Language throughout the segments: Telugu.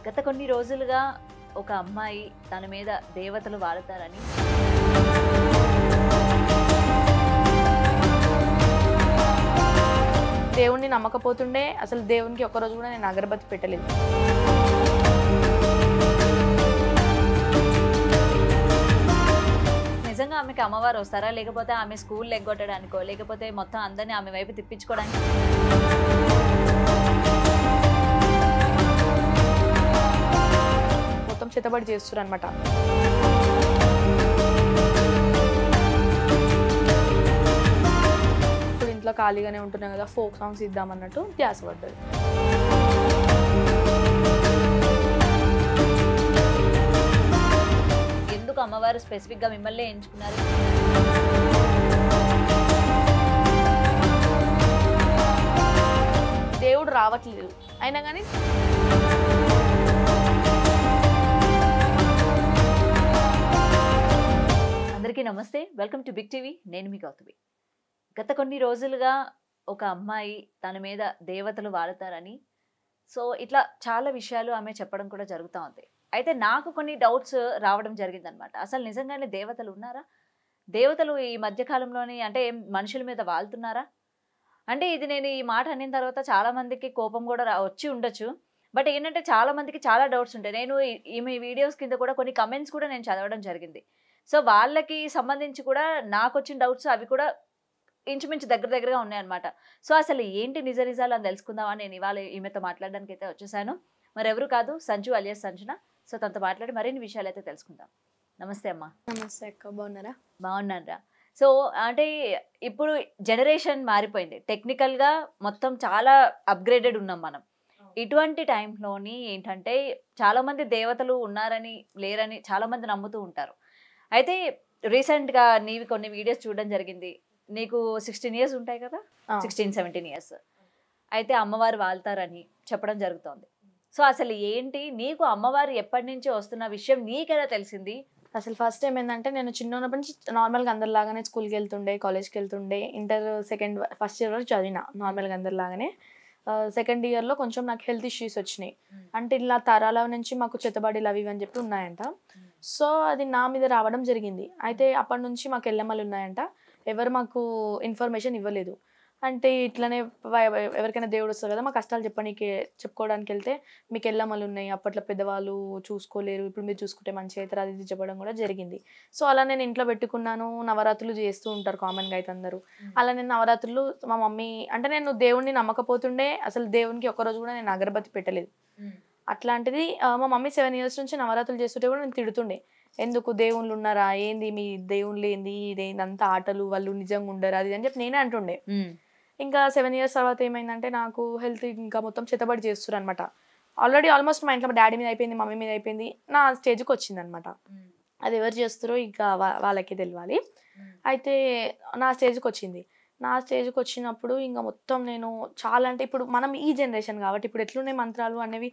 గత కొన్ని రోజులుగా ఒక అమ్మాయి తన మీద దేవతలు వాడతారని దేవుణ్ణి నమ్మకపోతుండే అసలు దేవునికి ఒక్క రోజు కూడా నేను అగరబత్తి పెట్టలేదు. నిజంగా ఆమెకి అమ్మవారు వస్తారా, లేకపోతే ఆమె స్కూల్ ఎగ్గొట్టడానికో, లేకపోతే మొత్తం అందరినీ ఆమె వైపు తిప్పించుకోవడానికి? మొత్తం చేతబడి చేస్తున్నారు అనమాట. ఇప్పుడు ఇంట్లో ఖాళీగానే ఉంటున్నాయి కదా, ఫోక్ సాంగ్స్ ఇద్దామన్నట్టు ధ్యాస పడ్డది. ఎందుకు అమ్మవారు స్పెసిఫిక్ గా మిమ్మల్ని ఎంచుకున్నారు? దేవుడు రావట్లేదు అయినా కానీ అందరికీ నమస్తే, వెల్కమ్ టు బిగ్ టీవీ. నేను మీ గౌతమి. గత కొన్ని రోజులుగా ఒక అమ్మాయి తన మీద దేవతలు వాడతారని ఇట్లా చాలా విషయాలు ఆమె చెప్పడం కూడా జరుగుతూ ఉంది. అయితే నాకు కొన్ని డౌట్స్ రావడం జరిగిందనమాట. అసలు నిజంగానే దేవతలు ఉన్నారా? దేవతలు ఈ మధ్యకాలంలోని అంటే మనుషుల మీద వాళ్తున్నారా? అంటే ఇది నేను ఈ మాట అనిన తర్వాత చాలా మందికి కోపం కూడా వచ్చి ఉండొచ్చు. బట్ ఏంటంటే చాలా మందికి చాలా డౌట్స్ ఉంటాయి. నేను ఈమె వీడియోస్ కింద కూడా కొన్ని కమెంట్స్ కూడా నేను చదవడం జరిగింది. వాళ్ళకి సంబంధించి కూడా నాకు వచ్చిన డౌట్స్ అవి కూడా ఇంచుమించు దగ్గరగా ఉన్నాయన్నమాట. అసలు ఏంటి నిజాలు అని తెలుసుకుందామని నేను ఇవాళ ఈమెతో మాట్లాడడానికి అయితే వచ్చేసాను. మరెవరు కాదు, సంజు అలియాస్ సంజన. తనతో మాట్లాడి మరిన్ని విషయాలు అయితే తెలుసుకుందాం. నమస్తే అమ్మా. నమస్తే అక్క, బాగున్నారా? బాగున్నారా? అంటే ఇప్పుడు జనరేషన్ మారిపోయింది, టెక్నికల్గా మొత్తం చాలా అప్గ్రేడెడ్ ఉన్నాం మనం. ఇటువంటి టైంలోని ఏంటంటే చాలా మంది దేవతలు ఉన్నారని లేరని చాలా మంది నమ్ముతూ ఉంటారు. అయితే రీసెంట్గా నీవి కొన్ని వీడియోస్ చూడడం జరిగింది. నీకు 16 years ఉంటాయి కదా, 16-17 years. అయితే అమ్మవారు వాళ్తారని చెప్పడం జరుగుతోంది. అసలు ఏంటి, నీకు అమ్మవారు ఎప్పటి నుంచి వస్తున్న విషయం నీకెలా తెలిసింది? అసలు ఫస్ట్ టైం ఏంటంటే, నేను చిన్నప్పటి నుంచి నార్మల్గా అందరిలాగానే స్కూల్కి వెళ్తుండే, కాలేజ్కి వెళ్తుండే. ఇంటర్ ఫస్ట్ ఇయర్ వరకు చదివిన నార్మల్గా అందరిలాగానే. సెకండ్ ఇయర్లో కొంచెం నాకు హెల్త్ ఇష్యూస్ వచ్చినాయి. అంటే ఇలా తరాల నుంచి మాకు చేతబడిలు అవి అని చెప్పి ఉన్నాయంట. అది నా మీద రావడం జరిగింది. అయితే అప్పటి నుంచి మాకు ఎల్లమ్మలు ఉన్నాయంట. ఎవరు మాకు ఇన్ఫర్మేషన్ ఇవ్వలేదు. అంటే ఇట్లనే ఎవరికైనా దేవుడు వస్తారు కదా, మా కష్టాలు చెప్పుకోవడానికి వెళ్తే మీకు ఎల్లమ్మలు ఉన్నాయి, అప్పట్లో పెద్దవాళ్ళు చూసుకోలేరు, ఇప్పుడు మీరు చూసుకుంటే మంచి అవుతారు, అది చెప్పడం కూడా జరిగింది. అలా నేను ఇంట్లో పెట్టుకున్నాను. నవరాత్రులు చేస్తూ ఉంటారు కామన్గా అయితే అందరూ. అలా నేను నవరాత్రులు మా మమ్మీ అంటే నేను దేవుణ్ణి నమ్మకపోతుండే అసలు దేవునికి ఒక్కరోజు కూడా నేను అగరబత్తి పెట్టలేదు. అట్లాంటిది మా మమ్మీ 7 years నుంచి నవరాత్రులు చేస్తుంటే కూడా నేను తిడుతుండే, ఎందుకు దేవుళ్ళు ఉన్నారా, ఏంది మీ దేవుళ్ళు ఏంది, ఇదేంది అంతా ఆటలు, వాళ్ళు నిజంగా ఉండరు అది అని చెప్పి నేనే అంటుండే. ఇంకా 7 years తర్వాత ఏమైందంటే నాకు హెల్త్ ఇంకా మొత్తం చేతబడి చేస్తున్నారు అనమాట. ఆల్రెడీ ఆల్మోస్ట్ మా ఇంట్లో మా డాడీ మీద అయిపోయింది, మమ్మీ మీద అయిపోయింది, నా స్టేజ్కి వచ్చింది అనమాట. అది ఎవరు చేస్తారో ఇంకా వాళ్ళకి తెలియాలి. అయితే నా స్టేజ్కి వచ్చింది. నా స్టేజ్కి వచ్చినప్పుడు ఇంకా మొత్తం నేను చాలా అంటే ఇప్పుడు మనం ఈ జనరేషన్ కాబట్టి ఇప్పుడు ఎట్లున్నాయి మంత్రాలు అనేవి,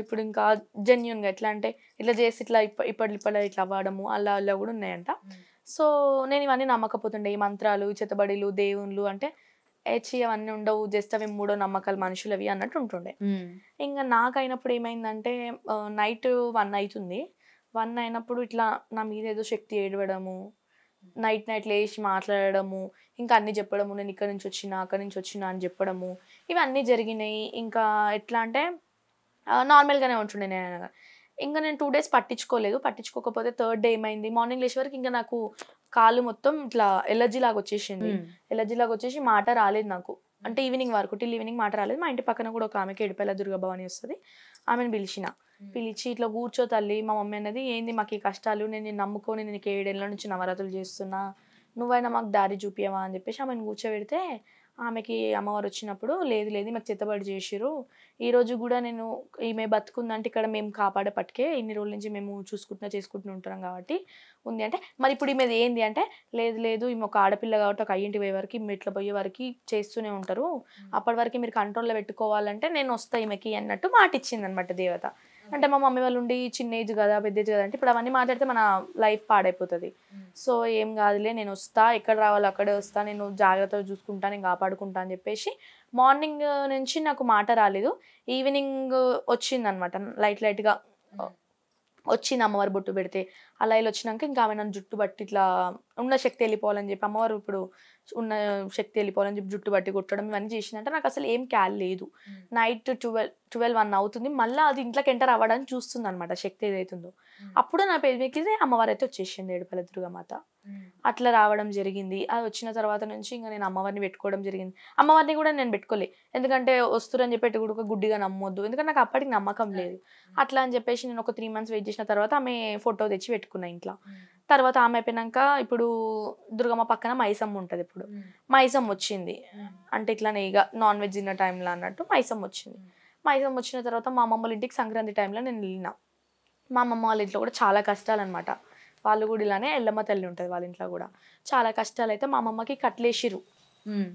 ఇప్పుడు ఇంకా జెన్యున్గా ఎట్లా అంటే ఇట్లా చేసి ఇట్లా ఇప్పట్లో ఇట్లా అవ్వడము అలా కూడా ఉన్నాయంట. నేను ఇవన్నీ నమ్మకపోతుండే, ఈ మంత్రాలు, చేతబడిలు, దేవుళ్ళు అంటే అవన్నీ ఉండవు, జస్ట్ అవి మూడో నమ్మకాలు మనుషులవి అన్నట్టు ఉంటుండే. ఇంకా నాకైనప్పుడు ఏమైందంటే నైట్ 1 అవుతుంది. 1 అయినప్పుడు ఇట్లా నా మీద ఏదో శక్తి ఏడవడము, నైట్ లేచి మాట్లాడడము, ఇంకా అన్నీ చెప్పడము, నేను ఇక్కడ నుంచి వచ్చినా అక్కడి నుంచి వచ్చినా అని చెప్పడము, ఇవన్నీ జరిగినాయి. ఇంకా ఎట్లా అంటే నార్మల్గానే ఉంటుండే నేను. ఇంకా నేను 2 days పట్టించుకోకపోతే థర్డ్ డే ఏమైంది, మార్నింగ్ లేచే వరకు ఇంకా నాకు కాలు మొత్తం ఇట్లా ఎలర్జీ లాగా వచ్చేసి మాట రాలేదు నాకు. అంటే ఈవినింగ్ వరకు టిల్ ఈవినింగ్ మాట రాలేదు. మా ఇంటి పక్కన కూడా ఒక ఆమెకి ఎడిపల్ల దుర్గభవాని వస్తుంది, ఆమెను పిలిచి ఇట్లా కూర్చో తల్లి, మా మమ్మీ అన్నది ఏంది మాకు ఈ కష్టాలు, నేను నమ్ముకొని నేను 7 ఏళ్ళ నుంచి నవరాత్రులు చేస్తున్నా, నువ్వైనా మాకు దారి చూపియవా అని చెప్పేసి ఆమెను కూర్చోబెడితే, ఆమెకి అమ్మవారు వచ్చినప్పుడు లేదు మాకు చేతబడి చేసిరు, ఈరోజు కూడా నేను ఈమె బతుకుందంటే ఇక్కడ మేము కాపాడే పట్టుకే ఇన్ని రోజుల నుంచి మేము చేసుకుంటూ ఉంటాం కాబట్టి ఉంది అంటే, మరి ఇప్పుడు ఈమెది ఏంది అంటే, లేదు ఈమె ఒక ఆడపిల్ల కాబట్టి ఒక అయ్యింటి పోయే వరకు మెట్ల పోయే వరకు చేస్తూనే ఉంటారు, అప్పటి వరకు మీరు కంట్రోల్లో పెట్టుకోవాలంటే నేను వస్తా ఈమెకి అన్నట్టు మాట ఇచ్చింది అనమాట దేవత. అంటే మా మమ్మీ వాళ్ళు ఉండి చిన్న ఏజ్ కదా పెద్ద ఏజ్ కదా అంటే ఇప్పుడు అవన్నీ మాట్లాడితే మన లైఫ్ పాడైపోతుంది. సో ఏం కాదులే, నేను వస్తా, ఎక్కడ రావాలో అక్కడే వస్తా, నేను జాగ్రత్తగా చూసుకుంటా, నేను కాపాడుకుంటా అని చెప్పేసి మార్నింగ్ నుంచి నాకు మాట రాలేదు. ఈవినింగ్ వచ్చిందనమాట, లైట్గా వచ్చింది అమ్మవారు బొట్టు పెడితే. అలా ఇలా వచ్చినాక ఇంకా ఆమె నన్ను జుట్టు బట్టి ఇట్లా ఉన్న శక్తి వెళ్ళిపోవాలని చెప్పి, అమ్మవారు ఇప్పుడు ఉన్న శక్తి వెళ్ళిపోవాలని చెప్పి జుట్టు బట్టి కొట్టడం ఇవన్నీ చేసిందంటే నాకు అసలు ఏం క్యాల్ లేదు. నైట్ 12-1 అవుతుంది, మళ్ళీ అది ఇంట్లోకి ఎంటర్ అవ్వడానికి చూస్తుంది అనమాట శక్తి ఏదైతుందో. అప్పుడు నా పేరు మీదకి అమ్మవారు అయితే వచ్చేసింది, ఏడుపల దుర్గమాత. అట్లా రావడం జరిగింది. అది వచ్చిన తర్వాత నుంచి ఇంకా నేను అమ్మవారిని పెట్టుకోవడం జరిగింది. అమ్మవారిని కూడా నేను పెట్టుకోలే, ఎందుకంటే వస్తురని చెప్పి కూడా గుడ్డిగా నమ్మొద్దు, ఎందుకంటే నాకు అప్పటికి నమ్మకం లేదు. అట్లా అని చెప్పేసి నేను ఒక 3 months వెయిట్ చేసిన తర్వాత ఆమె ఫోటో తెచ్చి పెట్టుకున్నా ఇంట్లో. తర్వాత ఆమె అయిపోయినాక ఇప్పుడు దుర్గమ్మ పక్కన మైసమ్మ ఉంటుంది. ఇప్పుడు మైసమ్మ వచ్చింది అంటే ఇట్లానే ఇక నాన్ వెజ్ తిన్న టైంలో అన్నట్టు మైసమ్మ వచ్చింది. మైసమ్మ వచ్చిన తర్వాత మా అమ్మమ్మ వాళ్ళ ఇంటికి సంక్రాంతి టైంలో నేను వెళ్ళిన. మా అమ్మమ్మ వాళ్ళ ఇంట్లో కూడా చాలా కష్టాలు అనమాట. వాళ్ళు కూడా ఇలానే ఎల్లమ్మ తల్లి ఉంటుంది వాళ్ళ ఇంట్లో కూడా చాలా కష్టాలు. అయితే మా అమ్మమ్మకి కట్లేసిరు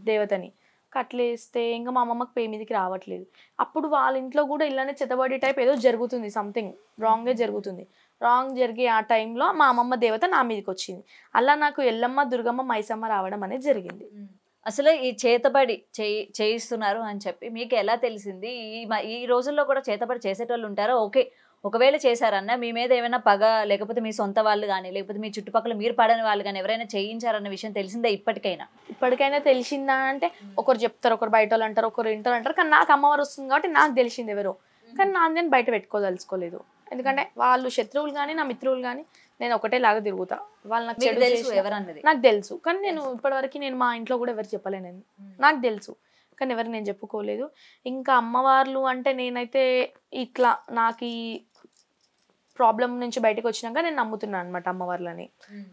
దేవతని. కట్లేస్తే ఇంకా మా అమ్మమ్మకి పే మీదకి రావట్లేదు. అప్పుడు వాళ్ళ ఇంట్లో కూడా ఇలానే చెత్తబడి టైప్ ఏదో జరుగుతుంది, సంథింగ్ రాంగే జరుగుతుంది. రాంగ్ జరిగే ఆ టైంలో మా అమ్మమ్మ దేవత నా మీదకి వచ్చింది. అలా నాకు ఎల్లమ్మ దుర్గమ్మ మైసమ్మ రావడం అనేది జరిగింది. అసలు ఈ చేతబడి చేయిస్తున్నారు అని చెప్పి మీకు ఎలా తెలిసింది? ఈ రోజుల్లో కూడా చేతబడి చేసేటోళ్ళు ఉంటారా? ఓకే, ఒకవేళ చేశారన్న మీ మీద ఏమైనా పగ, లేకపోతే మీ సొంత వాళ్ళు కానీ, లేకపోతే మీ చుట్టుపక్కల మీరు పడని వాళ్ళు కానీ ఎవరైనా చేయించారన్న విషయం తెలిసిందే ఇప్పటికైనా తెలిసిందా అంటే ఒకరు చెప్తారు, ఒకరు బయట వాళ్ళు అంటారు, ఒకరు ఇంటర్ అంటారు. కానీ నాకు అమ్మవారు వస్తుంది కాబట్టి నాకు తెలిసింది ఎవరో. కానీ నేను బయట పెట్టుకోదలుచుకోలేదు, ఎందుకంటే వాళ్ళు శత్రువులు కానీ నా మిత్రువులు కానీ నేను ఒకటే లాగా తిరుగుతా. వాళ్ళు నాకు చెడు తెలుసు ఎవరన్నది నాకు తెలుసు, కానీ నేను ఇప్పటివరకు నేను మా ఇంట్లో కూడా ఎవరు చెప్పలేను. నాకు తెలుసు కానీ ఎవరికి నేను చెప్పుకోలేదు. ఇంకా అమ్మవార్లు అంటే నేనైతే ఇట్లా నాకు ఈ ప్రాబ్లం నుంచి బయటకు వచ్చినాక నేను నమ్ముతున్నాను అనమాట అమ్మవార్లని.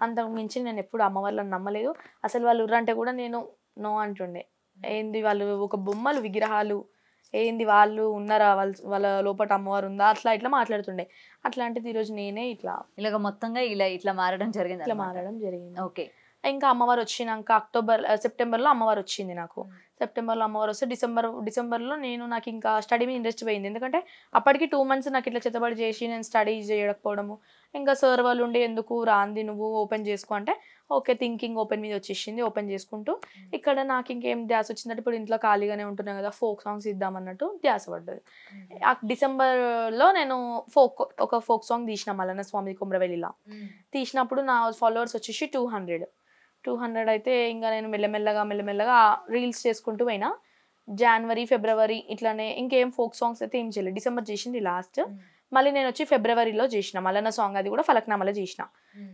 అంతకు మించి నేను ఎప్పుడు అమ్మవార్లను నమ్మలేదు. అసలు వాళ్ళు ఉర్రంటే కూడా నేను నో అంటుండే. ఏంది వాళ్ళు ఒక బొమ్మలు విగ్రహాలు, ఏంది వాళ్ళు ఉన్నారా, వాళ్ళ లోపల అమ్మవారు ఉందా, అట్లా ఇట్లా మాట్లాడుతుండే. అట్లాంటిది ఈరోజు నేనే ఇలాగ మొత్తంగా ఇట్లా మారడం జరిగింది. ఓకే. ఇంకా అమ్మవారు వచ్చినాక సెప్టెంబర్లో అమ్మవారు వచ్చింది నాకు. సెప్టెంబర్లో అమ్మవారు వస్తే డిసెంబర్లో నాకు ఇంకా స్టడీ మీద ఇంట్రెస్ట్ పోయింది. ఎందుకంటే అప్పటికి 2 months నాకు ఇట్లా చేతబడి చేసి నేను స్టడీ చేయకపోవడము. ఇంకా సార్ వాళ్ళు ఉండి ఎందుకు రాంది నువ్వు ఓపెన్ చేసుకో అంటే ఓకే థింకింగ్ ఓపెన్ మీద వచ్చేసింది. ఓపెన్ చేసుకుంటూ ఇక్కడ నాకు ఇంకేం ధ్యాస వచ్చిందంటే ఇప్పుడు ఇంట్లో ఖాళీగానే ఉంటున్నాను కదా, ఫోక్ సాంగ్స్ ఇద్దామన్నట్టు ధ్యాస పడ్డది. డిసెంబర్లో నేను ఒక ఫోక్ సాంగ్ తీసిన, మల్లన్న స్వామి కుమ్రవెల్లిలా తీసినప్పుడు నా ఫాలోవర్స్ వచ్చేసి 200 అయితే ఇంకా నేను మెల్లమెల్లగా రీల్స్ చేసుకుంటూ పోయినా. జనవరి ఫిబ్రవరి ఇట్లానే ఇంకేం ఫోక్ సాంగ్స్ అయితే ఏం చేయలేదు. డిసెంబర్ చేసింది లాస్ట్. మళ్ళీ నేను వచ్చి ఫిబ్రవరిలో చేసిన మల్లన్న సాంగ్, అది కూడా ఫలక్నామాలో చేసిన.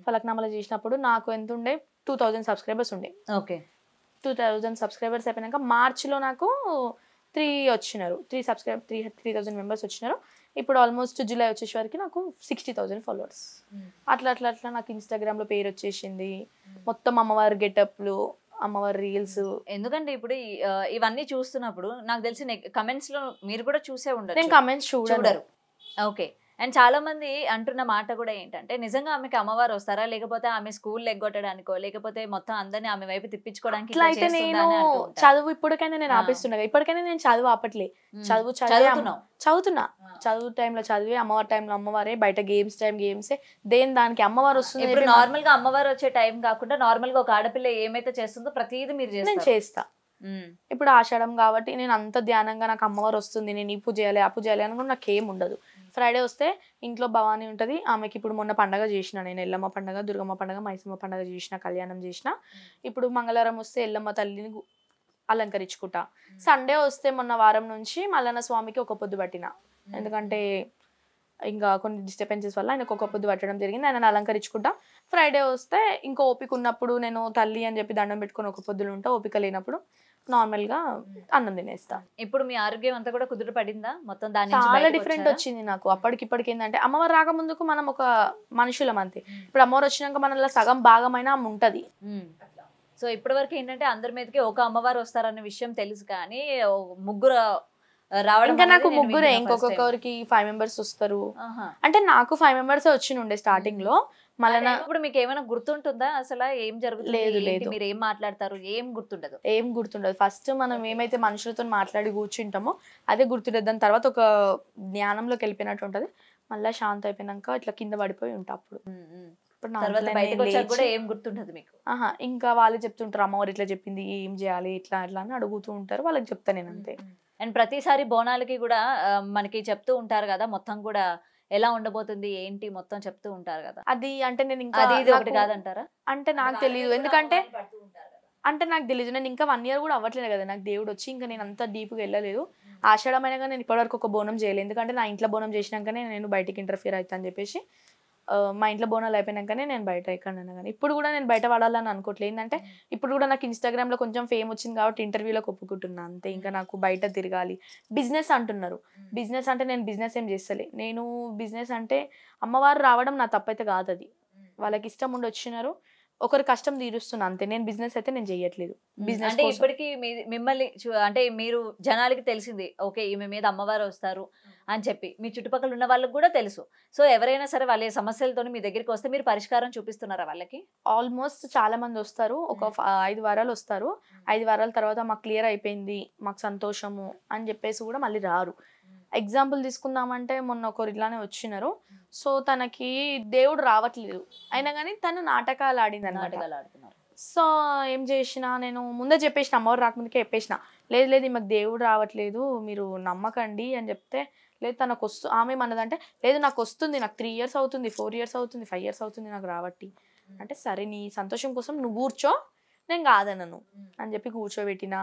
ఫలక్నామాలో చేసినప్పుడు నాకు ఎంత ఉండే 2000 సబ్స్క్రైబర్స్ ఉండే. ఓకే. 2000 సబ్స్క్రైబర్స్ అయిపోయినాక మార్చిలో నాకు 3,000 మెంబర్స్ వచ్చినారు. ఇప్పుడు ఆల్మోస్ట్ జూలై వచ్చేసరికి నాకు 60,000 ఫాలోవర్స్. అట్లా నాకు ఇన్స్టాగ్రామ్లో పేరు వచ్చేసింది. మొత్తం అమ్మవారి గెటప్లు, అమ్మవారి రీల్స్. ఎందుకంటే ఇప్పుడు ఇవన్నీ చూస్తున్నప్పుడు నాకు తెలిసి కమెంట్స్ లో మీరు కూడా చూసే ఉండరు. నేను కమెంట్స్ చూడరు. ఓకే. అండ్ చాలా మంది అంటున్న మాట కూడా ఏంటంటే నిజంగా ఆమెకి అమ్మవారు వస్తారా, లేకపోతే ఆమె స్కూల్ ఎగ్గొట్టడానికో, లేకపోతే మొత్తం అందరినీ ఆమె వైపు తిప్పించుకోవడానికి. అయితే నేను చదువు ఇప్పటికైనా నేను ఆపిస్తున్నా. ఇప్పటికైనా నేను చదువు ఆపట్లే. చదువుతున్నా. చదువు టైంలో చదివి, అమ్మవారి టైంలో అమ్మవారే, బయట గేమ్స్ టైం గేమ్సే, దేని దానికి అమ్మవారు వస్తుంది. ఇప్పుడు నార్మల్ గా అమ్మవారు వచ్చే టైం కాకుండా నార్మల్ గా ఒక ఆడపిల్ల ఏమైతే చేస్తుందో ప్రతిదీ మీరు నేను చేస్తా. ఇప్పుడు ఆషాఢం కాబట్టి నేను అంత ధ్యానంగా నాకు అమ్మవారు వస్తుంది, నేను ఈ పూజ చేయాలి ఆ పూజ చేయాలి అని కూడా నాకేం ఉండదు. ఫ్రైడే వస్తే ఇంట్లో భవానీ ఉంటుంది, ఆమెకి ఇప్పుడు మొన్న పండగ చేసిన నేను, ఎల్లమ్మ పండగ, దుర్గమ్మ పండగ, మైసమ్మ పండగ చేసిన, కళ్యాణం చేసిన. ఇప్పుడు మంగళవారం వస్తే ఎల్లమ్మ తల్లిని అలంకరించుకుంటా. సండే వస్తే మొన్న వారం నుంచి మల్లన్న స్వామికి ఒక పొద్దు పట్టిన, ఎందుకంటే ఇంకా కొన్ని డిస్టర్బెన్సెస్ వల్ల ఆయనకు ఒక పొద్దు పట్టడం జరిగింది. ఆయన అలంకరించుకుంటా. ఫ్రైడే వస్తే ఇంకా ఓపిక ఉన్నప్పుడు నేను తల్లి అని చెప్పి దండం పెట్టుకుని ఒక పొద్దులు ఉంటా, ఓపిక లేనప్పుడు నార్మల్ గా అన్నం తినేస్తా. ఇప్పుడు మీ ఆరోగ్యం అంతా కూడా కుదుట పడిందా మొత్తం? చాలా డిఫరెంట్ వచ్చింది నాకు. అప్పటికిప్పటికి ఏంటంటే అమ్మవారు రాకముందుకు మనం ఒక మనుషులం అంతే. ఇప్పుడు అమ్మవారు వచ్చినాక మనలో సగం భాగమైన ఉంటది. సో ఇప్పటి వరకు ఏంటంటే అందరి మీదకి ఒక అమ్మవారు వస్తారన్న విషయం తెలుసు, కానీ ముగ్గురు రావడం. ఇంకా నాకు ముగ్గురే, ఇంకొకరికి 5 members వస్తారు. అంటే నాకు 5 members వచ్చినుండే స్టార్టింగ్ లో. మళ్ళీ ఇప్పుడు మీకు ఏమైనా గుర్తుంటుందా అసలు ఏం జరుగుతుంది? లేదు, మీరు ఏం మాట్లాడతారు ఏం గుర్తుండదు. ఫస్ట్ మనం ఏమైతే మనుషులతో మాట్లాడి కూర్చుంటామో అదే గుర్తుండదు. దాని తర్వాత ఒక జ్ఞానంలోకి వెళ్ళిపోయినట్టు ఉంటది. మళ్ళీ శాంత అయిపోయినాక ఇట్లా కింద పడిపోయి ఉంటా అప్పుడు. ఇప్పుడు నా తర్వాత అంతలో బయటకు నేను వచ్చాక కూడా లేచి ఏం గుర్తుండదు మీకు. ఆహా ఇంకా వాళ్ళు చెప్తుంటారు అమ్మవారు ఇట్లా చెప్పింది ఏం చేయాలి ఇట్లా ఇట్లా అని అడుగుతూ ఉంటారు, వాళ్ళకి చెప్తా నేను అంతే. అండ్ ప్రతిసారి బోనాలకి కూడా మనకి చెప్తూ ఉంటారు కదా, మొత్తం కూడా ఎలా ఉండబోతుంది ఏంటి మొత్తం చెప్తూ ఉంటారు కదా. అది అంటే నేను ఇంకా అది ఇది ఒకటి నాకు- కాదంటారా? అంటే నాకు తెలియదు, ఎందుకంటే నాకు తెలియదు, నేను ఇంకా 1 year కూడా అవ్వట్లేదు కదా నాకు దేవుడు వచ్చి, ఇంకా నేను అంత డీప్గా వెళ్ళలేదు. ఆషాఢమైనగా నేను ఇప్పటివరకు ఒక బోనం చేయలేదు, ఎందుకంటే నా ఇంట్లో బోనం చేసినాకనే నేను బయటికి ఇంటర్ఫియర్ అవుతా అని చెప్పేసి మా ఇంట్లో బోనాలు అయిపోయినాకనే నేను బయట ఎక్కడన్నా కానీ. ఇప్పుడు కూడా నేను బయట పడాలని అనుకోవట్లేదు, ఏంటంటే ఇప్పుడు కూడా నాకు ఇన్స్టాగ్రామ్లో కొంచెం ఫేమ్ వచ్చింది కాబట్టి ఇంటర్వ్యూలోకి ఒప్పుకుంటున్నా అంతే. ఇంకా నాకు బయట తిరగాలి. బిజినెస్ అంటున్నారు, బిజినెస్ అంటే నేను బిజినెస్ ఏం చేస్తలే. నేను బిజినెస్ అంటే అమ్మవారు రావడం నా తప్పైతే కాదు, అది వాళ్ళకి ఇష్టం ఉండి వచ్చినారు, ఒకరి కష్టం తీరుస్తున్నా అంతే. నేను బిజినెస్ అయితే నేను చెయ్యట్లేదు. బిజినెస్ అంటే ఇప్పటికి మిమ్మల్ని అంటే మీరు జనాలకి తెలిసింది ఓకే ఈమె మీద అమ్మవారు వస్తారు అని చెప్పి మీ చుట్టుపక్కల ఉన్న వాళ్ళకి కూడా తెలుసు. సో ఎవరైనా సరే వాళ్ళ సమస్యలతో మీ దగ్గరికి వస్తే మీరు పరిష్కారం చూపిస్తున్నారా వాళ్ళకి? ఆల్మోస్ట్ చాలా మంది వస్తారు, ఒక 5 వారాలు వస్తారు. 5 వారాల తర్వాత మాకు క్లియర్ అయిపోయింది, మాకు సంతోషము అని చెప్పేసి కూడా మళ్ళీ రారు. ఎగ్జాంపుల్ తీసుకుందామంటే మొన్న ఒకరు ఇట్లానే వచ్చినారు. సో తనకి దేవుడు రావట్లేదు, అయినా కానీ తను నాటకాలు ఆడింది అనమాట. నాటకాలు ఆడుతున్నారు. సో ఏం చేసిన, నేను ముందే చెప్పేసిన, అమ్మవారు రాకముందుకే చెప్పేసిన, లేదు లేదు మాకు దేవుడు రావట్లేదు మీరు నమ్మకండి అని చెప్తే, లేదు తనకు ఆమె మనదంటే, లేదు నాకు వస్తుంది, నాకు 3 years అవుతుంది, 4 years అవుతుంది, 5 years అవుతుంది నాకు రావట్టి అంటే, సరే నీ సంతోషం కోసం నువ్వు కూర్చో, నేను కాదనను అని చెప్పి కూర్చోబెట్టిన.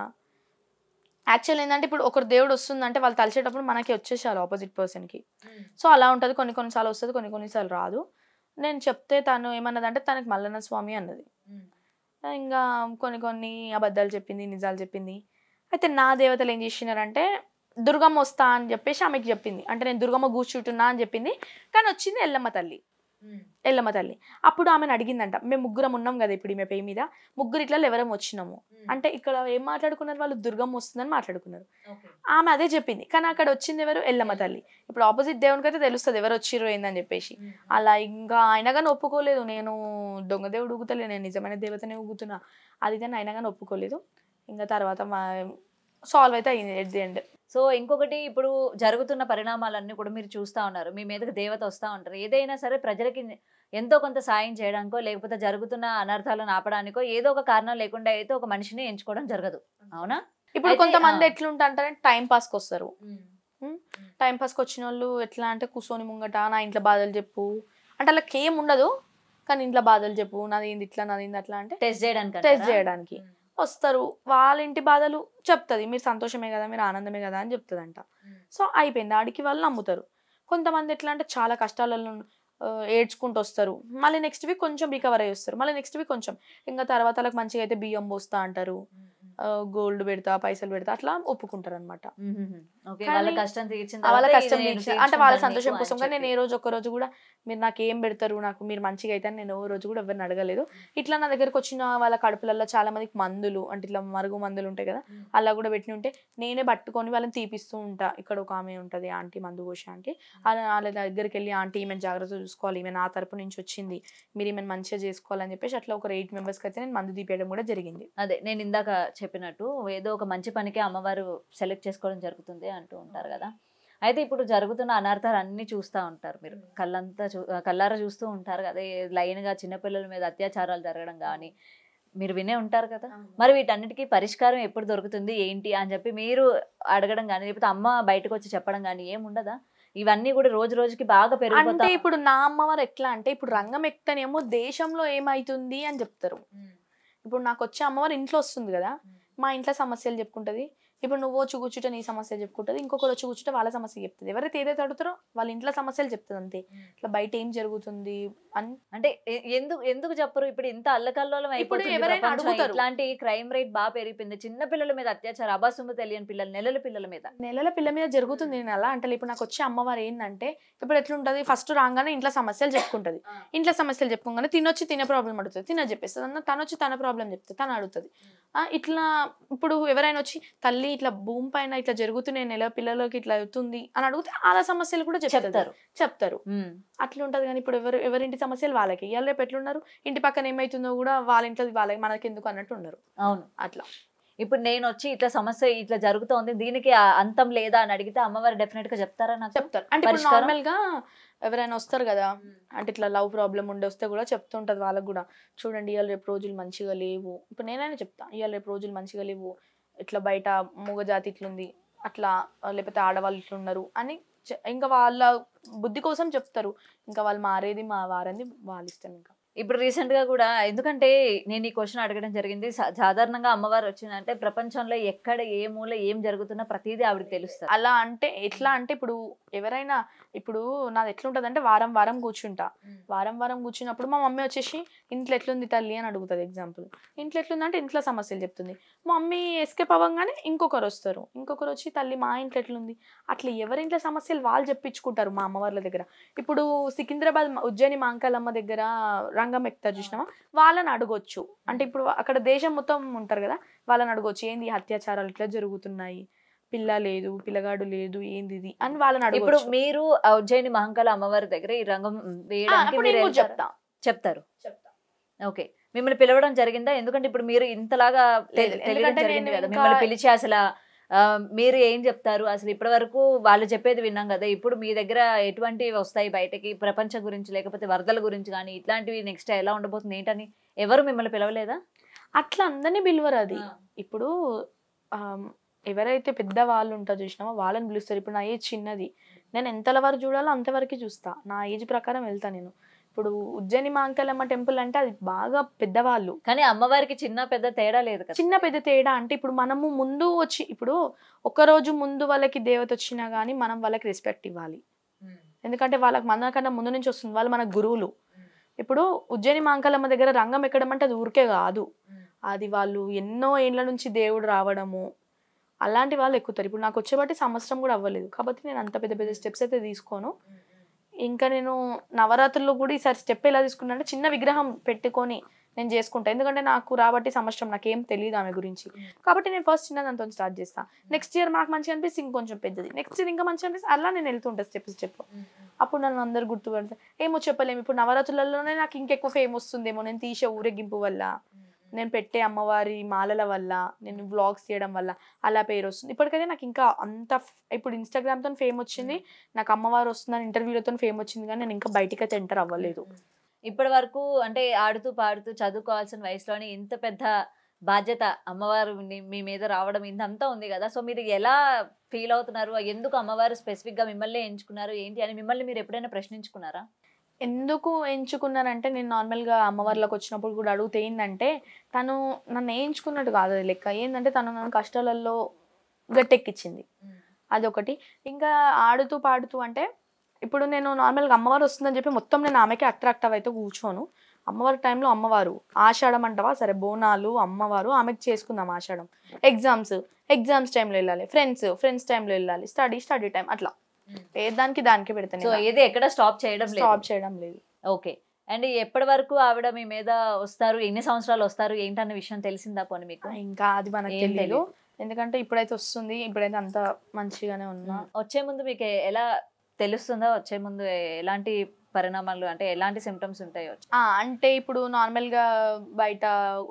యాక్చువల్ ఏంటంటే ఇప్పుడు ఒకరు దేవుడు వస్తుందంటే వాళ్ళు తలిచేటప్పుడు మనకి వచ్చేసారు ఆపోజిట్ పర్సన్కి. సో అలా ఉంటుంది, కొన్నిసార్లు వస్తుంది, కొన్నిసార్లు రాదు. నేను చెప్తే తను ఏమన్నదంటే తనకి మల్లన్న స్వామి అన్నది. ఇంకా కొన్ని అబద్ధాలు చెప్పింది, నిజాలు చెప్పింది. అయితే నా దేవతలు ఏం చేసినారంటే దుర్గమ్మ వస్తా అని చెప్పేసి ఆమెకి చెప్పింది, అంటే నేను దుర్గమ్మ కూర్చుంటున్నా అని చెప్పింది, కానీ వచ్చింది ఎల్లమ్మ తల్లి. అప్పుడు ఆమెను అడిగిందంట, మేము ముగ్గురం ఉన్నాం కదా ఇప్పుడు ఈమె పేరు మీద, ముగ్గురు ఇట్లా ఎవరం వచ్చినాము అంటే, ఇక్కడ ఏం మాట్లాడుకున్నారు వాళ్ళు, దుర్గమ్మ వస్తుందని మాట్లాడుకున్నారు. ఆమె అదే చెప్పింది, కానీ అక్కడ వచ్చింది ఎవరు, ఎల్లమ్మ తల్లి. ఇప్పుడు ఆపోజిట్ దేవునికి అయితే తెలుస్తుంది ఎవరు వచ్చిర్రు ఏందని చెప్పేసి. అలా ఇంకా అయినా కానీ ఒప్పుకోలేదు, నేను దొంగ దేవుడు ఊగుతలే, నేను నిజమైన దేవతనే ఊగుతున్నా, అది కానీ అయినా కానీ ఒప్పుకోలేదు. ఇంకా తర్వాత సాల్వ్ అయితే అయింది ఎట్ ది ఎండ్. సో ఇంకొకటి, ఇప్పుడు జరుగుతున్న పరిణామాలన్నీ కూడా మీరు చూస్తూ ఉన్నారు, మీ మీదకి దేవత వస్తూ ఉంటారు. ఏదైనా సరే ప్రజలకి ఎంతో కొంత సాయం చేయడానికో లేకపోతే జరుగుతున్న అనర్థాలను ఆపడానికో ఏదో ఒక కారణం లేకుండా అయితే ఒక మనిషిని ఎంచుకోవడం జరగదు, అవునా? ఇప్పుడు కొంతమంది ఎట్లుంటారంటే టైం పాస్కి వస్తారు. టైం పాస్కి వచ్చిన వాళ్ళు ఎట్లా అంటే కూర్చొని ముంగట నా ఇంట్లో బాధలు చెప్పు అంటే, వాళ్ళకి ఏం ఉండదు కానీ ఇంట్లో బాధలు చెప్పు, నాది ఏంది ఇట్లా, నాది ఏంది అట్లా అంటే టెస్ట్ చేయడానికి వస్తారు. వాళ్ళ ఇంటి బాధలు చెప్తుంది, మీరు సంతోషమే కదా, మీరు ఆనందమే కదా అని చెప్తుందంట. సో అయిపోయింది, ఆడికి వాళ్ళు నమ్ముతారు. కొంతమంది ఎట్లా అంటే చాలా కష్టాలలో ఏడ్చుకుంటూ వస్తారు, మళ్ళీ నెక్స్ట్ వీక్ కొంచెం రికవర్ అయ్యి వస్తారు, మళ్ళీ నెక్స్ట్ వీక్ కొంచెం, ఇంకా తర్వాత వాళ్ళకి మంచిగా అయితే బియ్యం పోస్తా అంటారు, గోల్డ్ పెడతా, పైసలు పెడతా, అట్లా ఒప్పుకుంటారు అనమాట. వాళ్ళ కష్టం అంటే వాళ్ళ సంతోషం కోసం. కానీ నేను ఏ రోజు ఒక రోజు కూడా మీరు నాకు ఏం పెడతారు, నాకు మీరు మంచిగా అయితే నేను ఓ రోజు కూడా ఎవరిని అడగలేదు. ఇట్లా నా దగ్గరకు వచ్చిన వాళ్ళ కడుపులలో చాలా మందికి మందులు అంటే ఇట్లా మరుగు మందులు ఉంటాయి కదా, అలా కూడా పెట్టి ఉంటే నేనే పట్టుకొని వాళ్ళని తీపిస్తూ ఉంటా. ఇక్కడ ఒక ఆమె ఉంటుంది ఆంటీ, మందు పోసే ఆంటీ, వాళ్ళ దగ్గరికి వెళ్ళి ఆంటీ ఈమెను జాగ్రత్త చూసుకోవాలి, ఈమె నా తరపు నుంచి వచ్చింది, మీరు ఈమెను మంచిగా చేసుకోవాలని చెప్పేసి అట్లా ఒక 8 members అయితే నేను మందు తీపియడం కూడా జరిగింది. అదే నేను ఇందాక చెప్పినట్టు ఏదో ఒక మంచి పనికి అమ్మవారు సెలెక్ట్ చేసుకోవడం జరుగుతుంది అంటూ ఉంటారు కదా. అయితే ఇప్పుడు జరుగుతున్న అనర్థాలు అన్ని చూస్తూ ఉంటారు మీరు, కళ్ళారా చూస్తూ ఉంటారు కదా. లైన్గా చిన్నపిల్లల మీద అత్యాచారాలు జరగడం కానీ మీరు వినే ఉంటారు కదా. మరి వీటన్నిటికీ పరిష్కారం ఎప్పుడు దొరుకుతుంది ఏంటి అని చెప్పి మీరు అడగడం కానీ, లేకపోతే అమ్మ బయటకు వచ్చి చెప్పడం కానీ ఏముండదా? ఇవన్నీ కూడా రోజు రోజుకి బాగా పెరుగుతాయి. అంటే ఇప్పుడు నా అమ్మవారు ఎట్లా అంటే, ఇప్పుడు రంగం ఎక్కనేమో దేశంలో ఏమైతుంది అని చెప్తారు. ఇప్పుడు నాకు వచ్చే అమ్మవారు ఇంట్లో వస్తుంది కదా, మా ఇంట్లో సమస్యలు చెప్పుకుంటుంది. ఇప్పుడు నువ్వు వచ్చి కూర్చుంటే నీ సమస్యలు చెప్పుకుంటుంది, ఇంకొకరు వచ్చి కూర్చుంటే వాళ్ళ సమస్య చెప్తుంది. ఎవరైతే ఏదైతే అడుగుతారో వాళ్ళ ఇంట్లో సమస్యలు చెప్తుంది అంతే. ఇట్లా బయట ఏం జరుగుతుంది అంటే ఎందుకు చెప్పరు? ఇప్పుడు ఇంత అల్లకల్లోలం అయిపోతుంది, ఇట్లాంటి క్రైమ్ రేట్ బాగా పెరిగిపోయింది. చిన్న పిల్లల మీద అత్యాచారం, అబాసుము తెలియని పిల్లలు, నెలల పిల్ల మీద జరుగుతుంది. నేను అలా అంటే ఇప్పుడు నాకు వచ్చే అమ్మవారు ఏంటంటే, ఇప్పుడు ఎట్లుంటది, ఫస్ట్ రాగానే ఇంట్లో సమస్యలు చెప్పుకుంటది, ఇంట్లో సమస్యలు చెప్పుకోగానే తినొచ్చి తినే ప్రాబ్లం అడుగుతుంది, తిన చెప్పేస్తుంది అన్న, తను వచ్చి తన ప్రాబ్లం చెప్తుంది, తను అడుగుతుంది. ఇట్లా ఇప్పుడు ఎవరైనా వచ్చి తల్లి ఇట్లా భూమి పైన ఇట్లా జరుగుతున్నాయి, నెల పిల్లలకి ఇట్లా అవుతుంది అని అడిగితే వాళ్ళ సమస్యలు కూడా చెప్తారు. అట్లా ఉంటది. కానీ ఇప్పుడు ఎవరింటి సమస్యలు వాళ్ళకి, ఇవాళ రేపు ఎట్లున్నారు, ఇంటి పక్కన ఏమైతుందో కూడా వాళ్ళ ఇంట్లో వాళ్ళకి మనకి ఎందుకు అన్నట్టు ఉన్నారు. అవును. అట్లా ఇప్పుడు నేను వచ్చి ఇట్లా సమస్య ఇట్లా జరుగుతోంది, దీనికి అంతం లేదా అని అడిగితే అమ్మవారు డెఫినెట్ గా చెప్తారా నాకు? చెప్తారు. అంటే ఇప్పుడు పరిష్కారం? నార్మల్ గా ఎవరైనా వస్తారు కదా, అంటే ఇట్లా లవ్ ప్రాబ్లం ఉండి వస్తే కూడా చెప్తుంటది వాళ్ళకి కూడా, చూడండి ఇవాళ రేపు రోజులు మంచిగా లేవు. ఇప్పుడు నేనైనా చెప్తా, ఇవాళ రేపు రోజులు మంచిగా లేవు, ఇట్లా బయట మూగజాతి ఇట్లుంది అట్లా, లేకపోతే ఆడవాళ్ళు ఇట్లున్నారు అని ఇంకా వాళ్ళ బుద్ధి కోసం చెప్తారు. ఇంకా వాళ్ళు మారేది మా వారంది వాళ్ళ ఇష్టం. ఇంకా ఇప్పుడు రీసెంట్ గా కూడా, ఎందుకంటే నేను ఈ క్వశ్చన్ అడగడం జరిగింది, సాధారణంగా అమ్మవారు వచ్చిందంటే ప్రపంచంలో ఎక్కడ ఏ మూల ఏం జరుగుతున్నా ప్రతిదీ ఆవిడకి తెలుస్తుంది. అలా అంటే ఎట్లా అంటే ఇప్పుడు ఎవరైనా, ఇప్పుడు నాది ఎట్లుంటది అంటే వారం వారం కూర్చుంటా, వారం వారం కూర్చున్నప్పుడు మా మమ్మీ వచ్చేసి ఇంట్లో ఎట్లుంది తల్లి అని అడుగుతుంది. ఎగ్జాంపుల్, ఇంట్లో ఎట్లుందంటే ఇంట్లో సమస్యలు చెప్తుంది. మా మమ్మీ ఎస్కేప్ అవ్వగానే ఇంకొకరు వస్తారు, ఇంకొకరు వచ్చి తల్లి మా ఇంట్లో ఎట్లుంది, అట్లా ఎవరింట్లో సమస్యలు వాళ్ళు చెప్పించుకుంటారు మా అమ్మవార్ల దగ్గర. ఇప్పుడు సికింద్రాబాద్ ఉజ్జయిని మాంకాలమ్మ దగ్గర రంగం ఎక్కుతారు చూసినావా, వాళ్ళని అడగొచ్చు. అంటే ఇప్పుడు అక్కడ దేశం మొత్తం ఉంటారు కదా, వాళ్ళని అడగొచ్చు ఏంది అత్యాచారాలు ఇట్లా జరుగుతున్నాయి, పిల్ల లేదు పిల్లగాడు లేదు ఏంది ఇది అని వాళ్ళని ఇప్పుడు అడగొచ్చు. మీరు ఉజ్జయిని మహంకాళ అమ్మవారి దగ్గర ఈ రంగం వేయడానికి మీరు చెప్తా చెప్తారు. ఓకే, మిమ్మల్ని పిలవడం జరిగిందా? ఎందుకంటే ఇప్పుడు మీరు ఇంతలాగా తెలియడం జరిగింది కదా, మిమ్మల్ని పిలిచి అసలు మీరు ఏం చెప్తారు అసలు? ఇప్పటి వరకు వాళ్ళు చెప్పేది విన్నాం కదా, ఇప్పుడు మీ దగ్గర ఎటువంటివి వస్తాయి బయటకి ప్రపంచం గురించి, లేకపోతే వరదల గురించి కానీ ఇట్లాంటివి నెక్స్ట్ ఎలా ఉండబోతుంది ఏంటని ఎవరు మిమ్మల్ని పిలవలేదా? అట్లా అందరినీ పిలువరు. అది ఇప్పుడు ఎవరైతే పెద్ద వాళ్ళు ఉంటారో చూసినామో వాళ్ళని పిలుస్తారు. ఇప్పుడు నా ఏజ్ చిన్నది, నేను ఎంతల వరకు చూడాలో అంతవరకు చూస్తా, నా ఏజ్ ప్రకారం వెళ్తా నేను. ఇప్పుడు ఉజ్జయిని మాంకాలమ్మ టెంపుల్ అంటే అది బాగా పెద్దవాళ్ళు, కానీ అమ్మవారికి చిన్న పెద్ద తేడా లేదు కదా. చిన్న పెద్ద తేడా అంటే ఇప్పుడు మనము ముందు వచ్చి, ఇప్పుడు ఒక రోజు ముందు వాళ్ళకి దేవత వచ్చినా కానీ మనం వాళ్ళకి రెస్పెక్ట్ ఇవ్వాలి. ఎందుకంటే వాళ్ళకి మనకన్నా ముందు నుంచి వస్తుంది, వాళ్ళు మన గురువులు. ఇప్పుడు ఉజ్జయిని మాంకాలమ్మ దగ్గర రంగం ఎక్కడం అంటే అది ఊరికే కాదు, అది వాళ్ళు ఎన్నో ఏళ్ళ నుంచి దేవుడు రావడము అలాంటి వాళ్ళు ఎక్కుతారు. ఇప్పుడు నాకు వచ్చేబట్టి సంవత్సరం కూడా అవ్వలేదు కాబట్టి నేను అంత పెద్ద పెద్ద స్టెప్స్ అయితే తీసుకోను. ఇంకా నేను నవరాత్రుల్లో కూడా ఈసారి స్టెప్ ఎలా తీసుకున్నా అంటే చిన్న విగ్రహం పెట్టుకొని నేను చేసుకుంటా. ఎందుకంటే నాకు రాబట్టి సంవత్సరం నాకేం తెలియదు ఆమె గురించి, కాబట్టి నేను ఫస్ట్ చిన్న దాంతో స్టార్ట్ చేస్తాను. నెక్స్ట్ ఇయర్ నాకు మంచిగా అనిపిస్తే ఇంకొంచెం పెద్దది, నెక్స్ట్ ఇయర్ ఇంకా మంచిగా అనిపిస్తే అలా నేను వెళ్తుంటా స్టెప్ స్టెప్. అప్పుడు నన్ను అందరు గుర్తుపడతారు. ఏమో చెప్పలేము, ఇప్పుడు నవరాత్రులలోనే నాకు ఇంకెక్కువ ఫేమ్ వస్తుందేమో, నేను తీసే ఊరేగింపు వల్ల, నేను పెట్టే అమ్మవారి మాలల వల్ల, నేను వ్లాగ్స్ చేయడం వల్ల అలా పేరు వస్తుంది. ఇప్పటికైతే నాకు ఇంకా అంత ఇప్పుడు ఇన్స్టాగ్రామ్తో ఫేమ్ వచ్చింది, నాకు అమ్మవారు వస్తుందని ఇంటర్వ్యూలతో ఫేమ్ వచ్చింది, కానీ నేను ఇంకా బయటికి అయితే ఎంటర్ అవ్వలేదు. ఇప్పటి వరకు అంటే ఆడుతూ పాడుతూ చదువుకోవాల్సిన వయసులోని ఇంత పెద్ద బాధ్యత అమ్మవారు మీ మీద రావడం ఇంతంతా ఉంది కదా, సో మీరు ఎలా ఫీల్ అవుతున్నారు? ఎందుకు అమ్మవారు స్పెసిఫిక్ గా మిమ్మల్ని ఎంచుకున్నారు ఏంటి అని మిమ్మల్ని మీరు ఎప్పుడైనా ప్రశ్నించుకున్నారా? ఎందుకు ఎంచుకున్నానంటే, నేను నార్మల్గా అమ్మవార్లకు వచ్చినప్పుడు కూడా అడిగితే ఏంటంటే, తను నన్ను ఎంచుకున్నట్టు కాదు అది లెక్క. ఏంటంటే తను నన్ను కష్టాలలో గట్టెక్కించింది, అదొకటి. ఇంకా ఆడుతూ పాడుతూ అంటే, ఇప్పుడు నేను నార్మల్గా అమ్మవారు వస్తుందని చెప్పి మొత్తం నేను ఆమెకి అట్రాక్ట్ అయితే కూర్చోను. అమ్మవారి టైంలో అమ్మవారు, ఆషాఢం అంటావా సరే, బోనాలు అమ్మవారు, ఆమెకి చేసుకుందాం ఆషాఢం. ఎగ్జామ్స్ టైంలో వెళ్ళాలి, ఫ్రెండ్స్ టైంలో వెళ్ళాలి, స్టడీ టైం, అట్లా దానికి పెడతాను. సో ఏది ఎక్కడ స్టాప్ చేయడం లేదు. ఓకే, అండ్ ఎప్పటి వరకు ఆవిడ మీ మీద వస్తారు, ఎన్ని సంవత్సరాలు వస్తారు ఏంటన్న విషయం తెలిసిందా పోనీ మీకు? ఇంకా అది మనకు తెలియదు, ఎందుకంటే ఇప్పుడైతే వస్తుంది, ఇప్పుడైతే అంత మంచిగానే ఉన్నా. వచ్చే ముందు మీకు ఎలా తెలుస్తుందా? వచ్చే ముందు ఎలాంటి పరిణామాలు, అంటే ఎలాంటి సిమ్టమ్స్ ఉంటాయో? అంటే ఇప్పుడు నార్మల్గా బయట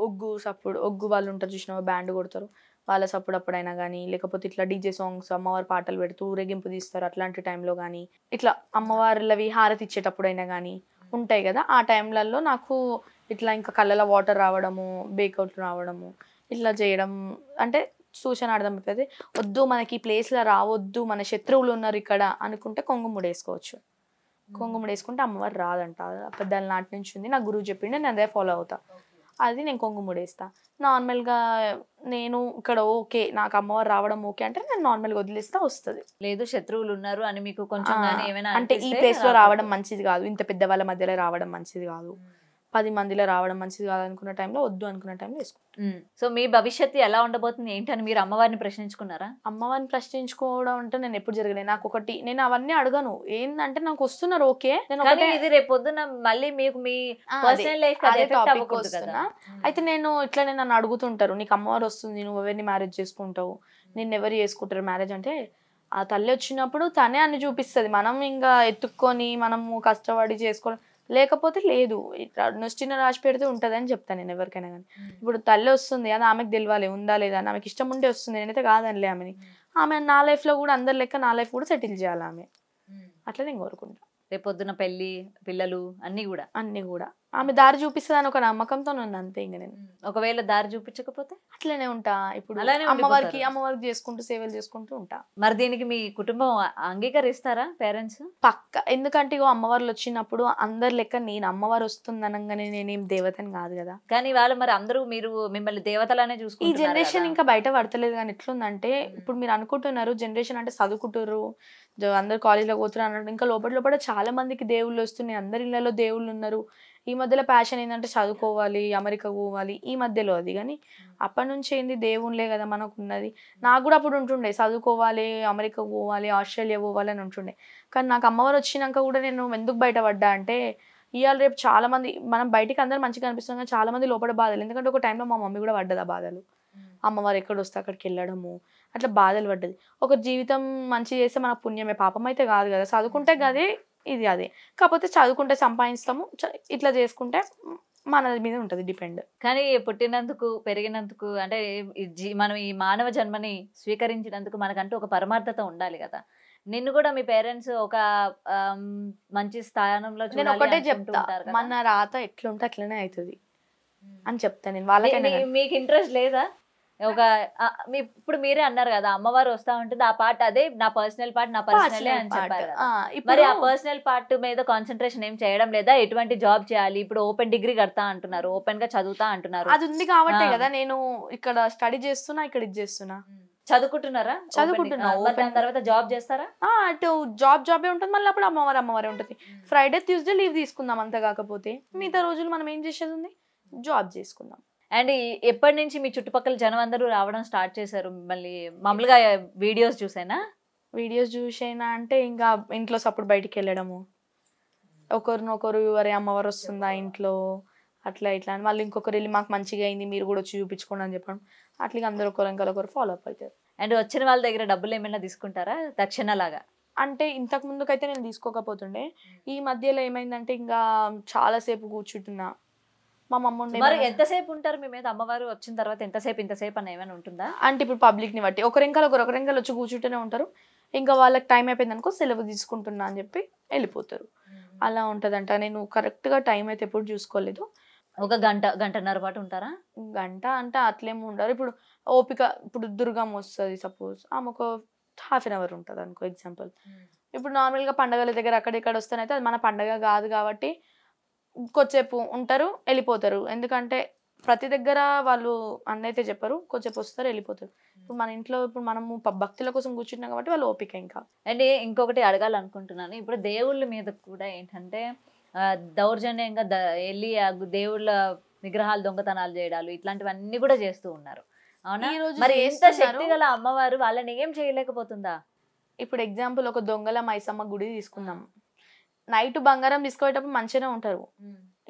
ఒగ్గు వాళ్ళు ఉంటారు చూసినా, బ్యాండ్ కొడతారు, వాళ్ళ సప్పుడు అప్పుడైనా కానీ, లేకపోతే ఇట్లా డీజే సాంగ్స్ అమ్మవారి పాటలు పెడుతూ ఊరేగింపు తీస్తారు, అట్లాంటి టైంలో కానీ, ఇట్లా అమ్మవార్లవి హారతి ఇచ్చేటప్పుడైనా కానీ ఉంటాయి కదా, ఆ టైంలలో నాకు ఇట్లా ఇంకా కళ్ళలో వాటర్ రావడము, బేకౌట్ రావడము, ఇట్లా చేయడం అంటే సూచన అర్థమవుతుంది. వద్దు మనకి ఈ ప్లేస్లో రావద్దు, మన శత్రువులు ఉన్నారు ఇక్కడ అనుకుంటే కొంగుముడి వేసుకోవచ్చు. కొంగుముడి వేసుకుంటే అమ్మవారు రాదంట, పెద్దల నాటి నుంచి ఉంది, నా గురువు చెప్పిండే, నేను అదే ఫాలో అవుతా. అది నేను కొంగుముడి వేస్తా. నార్మల్గా నేను ఇక్కడ ఓకే, నాకు అమ్మవారు రావడం ఓకే అంటే నేను నార్మల్గా వదిలేస్తా, వస్తుంది. లేదు శత్రువులు ఉన్నారు అని మీకు కొంచెం ఏమైనా అంటే ఈ ప్లేస్లో రావడం మంచిది కాదు, ఇంత పెద్ద వాళ్ళ మధ్యలో రావడం మంచిది కాదు, 10 మందిలో రావడం మంచిది కాదు అనుకున్న టైంలో, వద్దు అనుకున్న టైంలో వేసుకో. సో మీ భవిష్యత్తు ఎలా ఉండబోతుంది ఏంటని మీరు అమ్మవారిని ప్రశ్నించుకున్నారా? అమ్మవారిని ప్రశ్నించుకోవడం అంటే నేను ఎప్పుడు జరగలేదు. నాకు ఒకటి, నేను అవన్నీ అడగను, ఏంటంటే నాకు వస్తున్నారు ఓకే, నేను ఇది రేపు పొద్దున మళ్ళీ మీకు మీ పర్సనల్ లైఫ్ అయితే నేను ఇట్లా నన్ను అడుగుతుంటారు, నీకు అమ్మవారు వస్తుంది, నువ్వు ఎవరిని మ్యారేజ్ చేసుకుంటావు, నిన్ను ఎవరు చేసుకుంటారు మ్యారేజ్ అంటే, ఆ తల్లి వచ్చినప్పుడు తనే అన్ని చూపిస్తుంది, మనం ఇంకా ఎత్తుక్కొని మనము కష్టపడి చేసుకోవడం లేకపోతే లేదు. ఇట్లా చిన్న రాసి పెడితే ఉంటది అని చెప్తాను నేను ఎవరికైనా కానీ. ఇప్పుడు తల్లి వస్తుంది అది ఆమెకు తెలియాలి ఉందా లేదా అని. ఆమెకి ఇష్టం ఉంటే వస్తుంది, నేనైతే కాదనిలే ఆమెని. ఆమె నా లైఫ్ లో కూడా అందరి లెక్క నా లైఫ్ కూడా సెటిల్ చేయాలి ఆమె. అట్లా నేను కోరుకుంటా. రేపొద్దున పెళ్లి పిల్లలు అన్ని కూడా అన్ని కూడా ఆమె దారి చూపిస్తుంది అని ఒక నమ్మకంతో ఉన్నాను అంతే. ఇంక నేను ఒకవేళ దారి చూపించకపోతే అట్లనే ఉంటా. ఇప్పుడు అలానే అమ్మవారికి చేసుకుంటూ సేవలు చేసుకుంటూ ఉంటా. మరి దీనికి మీ కుటుంబం అంగీకరిస్తారా పేరెంట్స్? పక్క. ఎందుకంటే ఇగో అమ్మవార్లు వచ్చినప్పుడు అందరి లెక్క నేను అమ్మవారు వస్తుంది అనగానే నేనేం దేవతని కాదు కదా. కానీ వాళ్ళు మరి అందరూ మీరు మిమ్మల్ని దేవతలానే ఈ చూసుకుంటున్నారు జనరేషన్ కదా. ఇంకా బయట పడతలేదు. కానీ ఎట్లుందంటే ఇప్పుడు మీరు అనుకుంటున్నారు జనరేషన్ అంటే చదువుకుంటారు, అందరు కాలేజీలో పోతున్నారు అన్నట్టు. ఇంకా లోపల చాలా మందికి దేవుళ్ళు వస్తున్నాయి, అందరి ఇళ్లలో దేవుళ్ళు ఉన్నారు. ఈ మధ్యలో ప్యాషన్ ఏంటంటే చదువుకోవాలి, అమెరికా పోవాలి, ఈ మధ్యలో అది. కానీ అప్పటి నుంచి ఏంది దేవుళ్ళే కదా మనకు ఉన్నది. నాకు కూడా అప్పుడు ఉంటుండే చదువుకోవాలి, అమెరికా పోవాలి, ఆస్ట్రేలియా పోవాలి అని ఉంటుండే. కానీ నాకు అమ్మవారు వచ్చినాక కూడా నేను ఎందుకు బయటపడ్డా అంటే ఇవాళ రేపు చాలా మంది మనం బయటికి అందరూ మంచిగా అనిపిస్తాం కానీ చాలా మంది లోపల బాధలు. ఎందుకంటే ఒక టైంలో మా మమ్మీ కూడా పడ్డది ఆ బాధలు. అమ్మవారు ఎక్కడ వస్తే అక్కడికి వెళ్ళడము అట్లా బాధలు పడ్డది. ఒక జీవితం మంచి చేస్తే మనకు పుణ్యమే, పాపం అయితే కాదు కదా. చదువుకుంటే గదే ఇది అదే. కాకపోతే చదువుకుంటే సంపాదిస్తాము, ఇట్లా చేసుకుంటే మన మీద ఉంటుంది డిపెండ్. కానీ పుట్టినందుకు పెరిగినందుకు అంటే మనం ఈ మానవ జన్మని స్వీకరించినందుకు మనకంటూ ఒక పరమార్థత ఉండాలి కదా. నిన్ను కూడా మీ పేరెంట్స్ ఒక మంచి స్థానంలో నేను ఒకటే చెప్తా, మన రాత ఎట్లుంటే అట్లనే అవుతుంది అని చెప్తాను నేను వాళ్ళకైనా. మీకు ఇంట్రెస్ట్ లేదా? ఒక ఇప్పుడు మీరే అన్నారు కదా అమ్మవారు వస్తా ఉంటుంది, ఆ పార్ట్ అదే నా పర్సనల్ పార్ట్, నా పర్సనల్ అని చెప్పారు కదా. మరి ఆ పర్సనల్ పార్ట్ మీద కాన్సన్ట్రేషన్ ఏం చేయడం లేదా? ఎటువంటి జాబ్ చేయాలి? ఇప్పుడు ఓపెన్ డిగ్రీ కడతా అంటున్నారు, ఓపెన్ గా చదువుతా అంటున్నారు. అది ఉంది కాబట్టి కదా నేను ఇక్కడ స్టడీ చేస్తున్నా, ఇక్కడ ఇది చేస్తున్నా. చదువుకుంటున్నారా? చదువుకుంటున్నా. దాని తర్వాత జాబ్ చేస్తారా? అటు జాబే ఉంటుంది, మళ్ళీ అప్పుడు అమ్మవారే ఉంటుంది. ఫ్రైడే ట్యూస్డే లీవ్ తీసుకుందాం అంతే. కాకపోతే మిగతా రోజులు మనం ఏం చేసేది ఉంది, జాబ్ చేసుకుందాం. అండ్ ఎప్పటి నుంచి మీ చుట్టుపక్కల జనం అందరూ రావడం స్టార్ట్ చేశారు? మళ్ళీ మామూలుగా వీడియోస్ చూసైనా అంటే ఇంకా ఇంట్లో సపోర్ట్ బయటికి వెళ్ళడము, ఒకరినొకరు అరే అమ్మవారు వస్తుందా ఇంట్లో అట్లా ఇట్లా అని, మళ్ళీ ఇంకొకరు వెళ్ళి మాకు మంచిగా అయింది మీరు కూడా వచ్చి చూపించుకోండి అని చెప్పడం. అట్లా అందరూ ఒకరు ఫాలో అప్ అవుతారు. అండ్ వచ్చిన వాళ్ళ దగ్గర డబ్బులు ఏమైనా తీసుకుంటారా దక్షిణ లాగా? అంటే ఇంతకు ముందుకైతే నేను తీసుకోకపోతుండే. ఈ మధ్యలో ఏమైందంటే ఇంకా చాలాసేపు కూర్చుంటున్నా. మా మమ్మ మరి ఎంతసేపు ఉంటారు మీ మీద అమ్మవారు వచ్చిన తర్వాత? ఇంతసేపు అని ఏమైనా ఉంటుందా? అంటే ఇప్పుడు పబ్లిక్ ని బట్టి ఒకరింకాలు వచ్చి కూర్చుంటూనే ఉంటారు. ఇంకా వాళ్ళకి టైం అయిపోయింది అనుకో సెలవు తీసుకుంటున్నా అని చెప్పి వెళ్ళిపోతారు. అలా ఉంటదంట. నేను కరెక్ట్ గా టైం అయితే ఎప్పుడు చూసుకోలేదు. ఒక గంటన్నర పాటు ఉంటారా? గంట అంటే అట్లేమి ఉండరు. ఇప్పుడు ఓపిక, ఇప్పుడు దుర్గమ్మ వస్తుంది సపోజ్, ఆమె ఒక ½ an hour ఉంటుంది అనుకో ఎగ్జాంపుల్. ఇప్పుడు నార్మల్ గా పండగల దగ్గర అక్కడిక్కడ వస్తేనైతే అది మన పండగ కాదు కాబట్టి కొద్దిసేపు ఉంటారు వెళ్ళిపోతారు. ఎందుకంటే ప్రతి దగ్గర వాళ్ళు అన్నైతే చెప్పరు, కొద్దిసేపు వస్తారు వెళ్ళిపోతారు. ఇప్పుడు మన ఇంట్లో ఇప్పుడు మనము భక్తుల కోసం కూర్చుంటున్నాం కాబట్టి వాళ్ళు ఓపిక. ఇంకా అంటే ఇంకొకటి అడగాలనుకుంటున్నాను, ఇప్పుడు దేవుళ్ళ మీద కూడా ఏంటంటే దౌర్జన్యంగా వెళ్ళి దేవుళ్ళ విగ్రహాలు దొంగతనాలు చేయడాలు ఇట్లాంటివన్నీ కూడా చేస్తూ ఉన్నారు. అవునా? మరి ఎంత శక్తి గల అమ్మవారు వాళ్ళని ఏం చేయలేకపోతుందా? ఇప్పుడు ఎగ్జాంపుల్ ఒక దొంగల మైసమ్మ గుడి తీసుకుందాం. నైట్ బంగారం తీసుకునేటప్పుడు మంచిగానే ఉంటారు.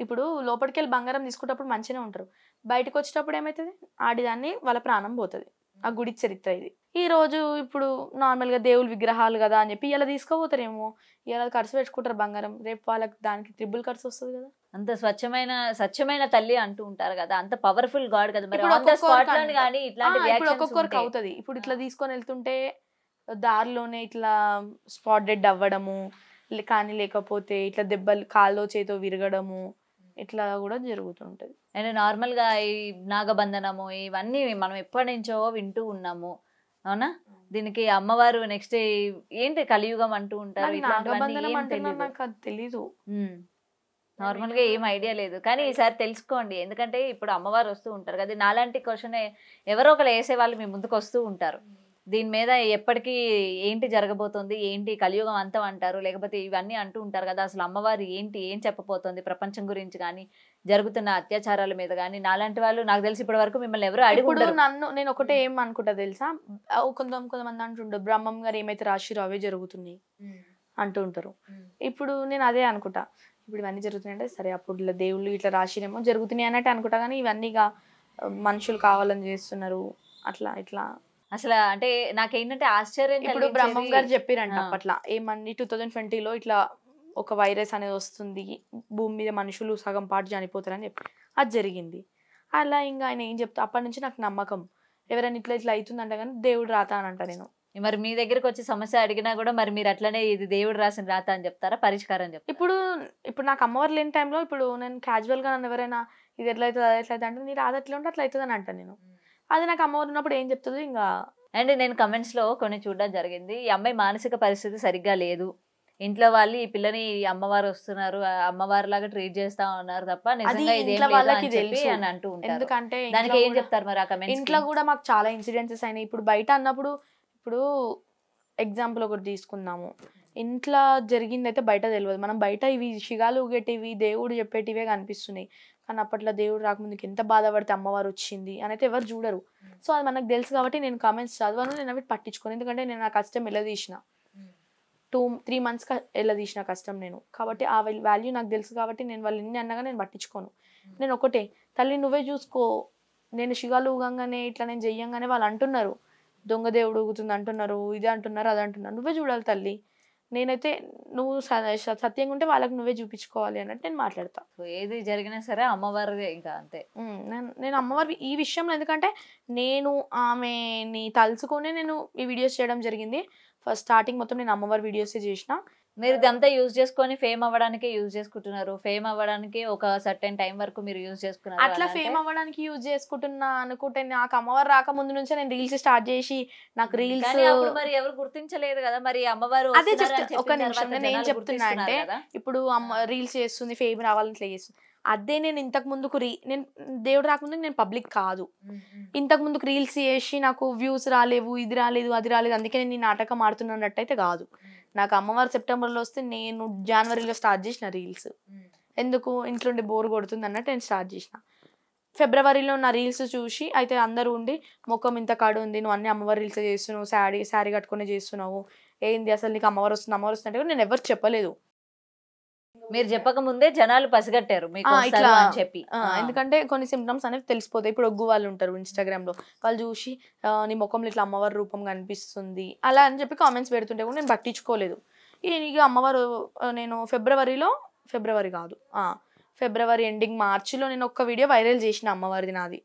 ఇప్పుడు లోపలికి వెళ్ళి బంగారం తీసుకునేటప్పుడు మంచిగానే ఉంటారు. బయటకు వచ్చేటప్పుడు ఏమవుతుంది, ఆడిదాన్ని వాళ్ళ ప్రాణం పోతుంది. ఆ గుడి చరిత్ర ఇది. ఈ రోజు ఇప్పుడు నార్మల్ గా దేవుళ్ళ విగ్రహాలు కదా అని చెప్పి ఇలా తీసుకోపోతారేమో, ఇలా ఖర్చు పెట్టుకుంటారు బంగారం, రేపు వాళ్ళకి దానికి ట్రిపుల్ ఖర్చు వస్తుంది కదా. అంత స్వచ్ఛమైన తల్లి అంటూ ఉంటారు కదా, అంత పవర్ఫుల్ గాడ్ కదా. మరి ఆన్ ద స్పాట్ లో గాని ఇట్లాంటి రియాక్షన్స్ ఒక్కొక్కరికి అవుతుంది. ఇప్పుడు ఇట్లా తీసుకొని వెళ్తుంటే దారిలోనే ఇట్లా స్పాట్ డెడ్ అవ్వడము, కానీ లేకపోతే ఇట్లా దెబ్బలు కాల్లో చేతో విరగడము ఇట్లా కూడా జరుగుతుంటది. అండ్ నార్మల్ గా ఈ నాగబంధనము ఇవన్నీ మనం ఎప్పటి నుంచో వింటూ ఉన్నాము. అవునా? దీనికి అమ్మవారు నెక్స్ట్ ఏంటి కలియుగం అంటూ ఉంటారు. తెలీదు, నార్మల్ గా ఏం ఐడియా లేదు. కానీ ఈసారి తెలుసుకోండి, ఎందుకంటే ఇప్పుడు అమ్మవారు వస్తూ ఉంటారు కదా. నాలాంటి క్వశ్చన్ ఎవరో ఒకరు వేసే వాళ్ళు మీ ముందుకు వస్తూ ఉంటారు. దీని మీద ఎప్పటికీ ఏంటి జరగబోతోంది, ఏంటి కలియుగం అంతం అంటారు, లేకపోతే ఇవన్నీ అంటూ ఉంటారు కదా. అసలు అమ్మవారు ఏం చెప్పబోతోంది ప్రపంచం గురించి కానీ, జరుగుతున్న అత్యాచారాల మీద కానీ. నాలాంటి వాళ్ళు నాకు తెలిసి ఇప్పటి వరకు మిమ్మల్ని ఎవరు అడుగుంటారు. నేను ఒకటే ఏం అనుకుంటా తెలుసా, కొంతమంది అంటుంటారు బ్రహ్మం గారు ఏమైతే రాశిరో అవే జరుగుతున్నాయి అంటూ ఉంటారు. ఇప్పుడు నేను అదే అనుకుంటా, ఇప్పుడు ఇవన్నీ జరుగుతున్నాయి అంటే సరే అప్పుడు ఇలా దేవుళ్ళు ఇట్లా రాశిరేమో జరుగుతున్నాయి అన్నట్టు అనుకుంటా. కానీ ఇవన్నీగా మనుషులు కావాలని చేస్తున్నారు అట్లా ఇట్లా. అసలు అంటే నాకేంటంటే ఆశ్చర్యం. ఇప్పుడు బ్రహ్మం గారు చెప్పారంట అప్పట్లా ఏమని 2020లో ఇట్లా ఒక వైరస్ అనేది వస్తుంది, భూమి మీద మనుషులు సగం పాటు చనిపోతారని చెప్పి అది జరిగింది. అలా ఇంకా ఆయన ఏం చెప్తా అప్పటి నుంచి నాకు నమ్మకం, ఎవరైనా ఇట్లా ఇట్లా అవుతుందంట కానీ దేవుడు రాత అని అంట నేను. మరి మీ దగ్గరకు వచ్చి సమస్య అడిగినా కూడా మరి మీరు అట్లనే ఇది దేవుడు రాసిన రాత అని చెప్తారా, పరిష్కారం చెప్తారా? ఇప్పుడు నాకు అమ్మవారు లేని టైంలో ఇప్పుడు నేను క్యాజువల్గా నన్ను ఎవరైనా ఇది ఎట్లా అవుతుంది అది ఎట్లా అవుతుంది అంటే నీ రాత ఎట్లా ఉంటే అట్లా అవుతుంది అని అంటాను నేను. అది నాకు అమ్మవారు ఉన్నప్పుడు ఏం చెప్తుంది ఇంకా. అండ్ నేను కమెంట్స్ లో కొన్ని చూడడం జరిగింది, ఈ అమ్మాయి మానసిక పరిస్థితి సరిగ్గా లేదు, ఇంట్లో వాళ్ళు ఈ పిల్లని అమ్మవారు వస్తున్నారు అమ్మవారి లాగా ట్రీట్ చేస్తా ఉన్నారు తప్ప నిజంగా ఇది ఇంట్లో వాళ్ళకి తెలుసు అని అంటూ ఉంటారు. ఎందుకంటే దానికి ఏం చెప్తారు మరి ఆ కమెంట్స్? ఇంట్లో కూడా మాకు చాలా ఇన్సిడెన్సెస్ అయినాయి. ఇప్పుడు బయట అన్నప్పుడు ఇప్పుడు ఎగ్జాంపుల్ ఒకటి తీసుకుందాము, ఇంట్లో జరిగింది అయితే బయట తెలియదు. మనం బయట ఇవి శిగాలు ఊగేటివి దేవుడు చెప్పేటివే కనిపిస్తున్నాయి, కానీ అప్పట్లో దేవుడు రాకముందుకు ఎంత బాధపడితే అమ్మవారు వచ్చింది అని అయితే ఎవరు చూడరు. సో అది మనకు తెలుసు కాబట్టి నేను కామెంట్స్ చదవను, నేను అవి పట్టించుకోను. ఎందుకంటే నేను నా కష్టం వెళ్ళదీసిన 2-3 months వెళ్ళదీసిన కష్టం నేను, కాబట్టి ఆ వాల్యూ నాకు తెలుసు కాబట్టి నేను వాళ్ళు ఎన్ని అన్నగా నేను పట్టించుకోను. నేను ఒకటే, తల్లి నువ్వే చూసుకో, నేను శిగాలు ఊగంగానే ఇట్లా నేను చెయ్యంగానే వాళ్ళు అంటున్నారు దొంగ దేవుడు ఊగుతుంది అంటున్నారు, ఇది అంటున్నారు అది అంటున్నారు, నువ్వే చూడాలి తల్లి, నేనైతే నువ్వు సత్యంగా ఉంటే వాళ్ళకి నువ్వే చూపించుకోవాలి అన్నట్టు నేను మాట్లాడతా. ఏది జరిగినా సరే అమ్మవారు ఇంకా అంతే. నేను అమ్మవారి ఈ విషయంలో, ఎందుకంటే నేను ఆమెని తలుచుకొని నేను ఈ వీడియోస్ చేయడం జరిగింది. ఫస్ట్ స్టార్టింగ్ మొత్తం నేను అమ్మవారి వీడియోసే చేసిన. మీరు ఇదంతా యూజ్ చేసుకొని ఫేమ్ అవ్వడానికి యూజ్ చేసుకుంటున్నారు, ఫేమ్ అవ్వడానికి ఒక సర్టెన్ టైం వరకు మీరు యూజ్ చేసుకున్నారు. అట్లా ఫేమ్ అవ్వడానికి యూజ్ చేసుకుంటున్నా అనుకుంటే నాకు అమ్మవారు రాక ముందు నుంచే నేను రీల్స్ స్టార్ట్ చేసి నాకు రీల్స్ మరి ఎవరు గుర్తించలేదు కదా, మరి అమ్మవారు అదే జస్ట్ ఒక నిమిషం నేను ఏం చెప్తున్నా అంటే, ఇప్పుడు అమ్మ రీల్స్ చేస్తుంది ఫేమ్ రావాలని ఇట్లా చేస్తుంది, అదే నేను ఇంతకు ముందుకు నేను దేవుడు రాకముందుకు నేను పబ్లిక్ కాదు, ఇంతకు ముందుకు రీల్స్ చేసి నాకు వ్యూస్ రాలేవు, ఇది రాలేదు అది రాలేదు అందుకే నేను ఈ నాటకం ఆడుతున్నట్టయితే కాదు. నాకు అమ్మవారు సెప్టెంబర్లో వస్తే నేను జనవరిలో స్టార్ట్ చేసిన రీల్స్, ఎందుకు ఇంట్లో ఉండి బోర్ కొడుతుంది అన్నట్టు నేను స్టార్ట్ చేసిన. ఫిబ్రవరిలో నా రీల్స్ చూసి అయితే అందరూ ఉండి ముఖం ఇంత కాడు ఉంది, నువ్వు అన్ని అమ్మవారి రీల్స్ చేస్తున్నావు, శారీ కట్టుకునే చేస్తున్నావు, ఏంది అసలు నీకు అమ్మవారు వస్తుంది అంటే నేను ఎవరు చెప్పలేదు. మీరు చెప్పక ముందే జనాలు పసిగట్టారు ఇట్లా అని చెప్పి. ఎందుకంటే కొన్ని సిమ్టమ్స్ అనేవి తెలిసిపోతాయి. ఇప్పుడు ఒగ్గు వాళ్ళు ఉంటారు ఇన్స్టాగ్రామ్ లో, వాళ్ళు చూసి నీ ముఖంలో ఇట్లా అమ్మవారి రూపం కనిపిస్తుంది అలా అని చెప్పి కామెంట్స్ పెడుతుంటే కూడా నేను పట్టించుకోలేదు. ఇక అమ్మవారు నేను ఫిబ్రవరి ఎండింగ్ మార్చిలో నేను ఒక్క వీడియో వైరల్ చేసిన అమ్మవారిది నాది.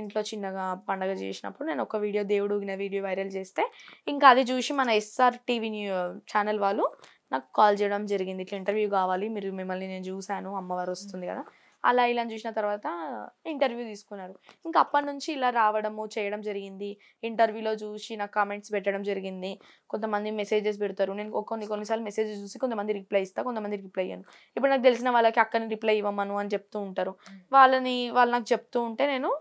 ఇంట్లో చిన్నగా పండగ చేసినప్పుడు నేను ఒక వీడియో దేవుడు ఊగిన వీడియో వైరల్ చేస్తే ఇంకా అది చూసి మన ఎస్ఆర్ టీవీ ఛానల్ వాళ్ళు నాకు కాల్ చేయడం జరిగింది, ఇట్లా ఇంటర్వ్యూ కావాలి, మిమ్మల్ని నేను చూశాను అమ్మవారు వస్తుంది కదా అలా ఇలా చూసిన తర్వాత ఇంటర్వ్యూ తీసుకున్నారు. ఇంకా అప్పటి నుంచి ఇలా రావడము చేయడం జరిగింది. ఇంటర్వ్యూలో చూసి నాకు కామెంట్స్ పెట్టడం జరిగింది. కొంతమంది మెసేజెస్ పెడతారు, నేను కొన్నిసార్లు మెసేజెస్ చూసి కొంతమంది రిప్లై ఇస్తాను, కొంతమంది రిప్లై ఇయ్యను. ఇప్పుడు నాకు తెలిసిన వాళ్ళకి అక్కని రిప్లై ఇవ్వమను అని చెప్తూ ఉంటారు, వాళ్ళు నాకు చెప్తూ ఉంటే నేను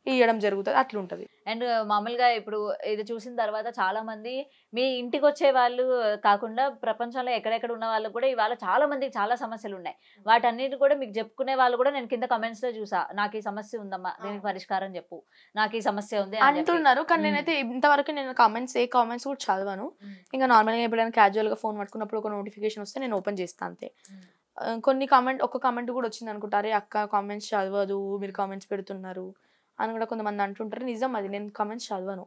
ఇవ్వడం జరుగుతుంది, అట్లుంటది. అండ్ మామూలుగా ఇప్పుడు ఇది చూసిన తర్వాత చాలా మంది మీ ఇంటికి వచ్చే వాళ్ళు కాకుండా ప్రపంచంలో ఎక్కడెక్కడ ఉన్న వాళ్ళు కూడా ఇవాళ చాలా మందికి చాలా సమస్యలు ఉన్నాయి, వాటన్నిటి కూడా మీకు చెప్పుకునే వాళ్ళు కూడా నేను కింద కమెంట్స్ లో చూసా, నాకు ఈ సమస్య ఉందమ్మా దీనికి పరిష్కారం చెప్పు, నాకు ఈ సమస్య ఉంది అంటున్నారు. కానీ నేనైతే ఇంతవరకు నేను కామెంట్స్ కూడా చదవను. ఇంకా నార్మల్గా ఎప్పుడైనా క్యాజువల్ గా ఫోన్ పట్టుకున్నప్పుడు ఒక నోటిఫికేషన్ వస్తే నేను ఓపెన్ చేస్తాను అంతే. ఒక కామెంట్ కూడా వచ్చింది అనుకుంటారు, అక్క కామెంట్స్ చదవదు మీరు కామెంట్స్ పెడుతున్నారు అని కూడా కొంతమంది అంటుంటారు. నిజం అది, నేను కామెంట్స్ చదవను.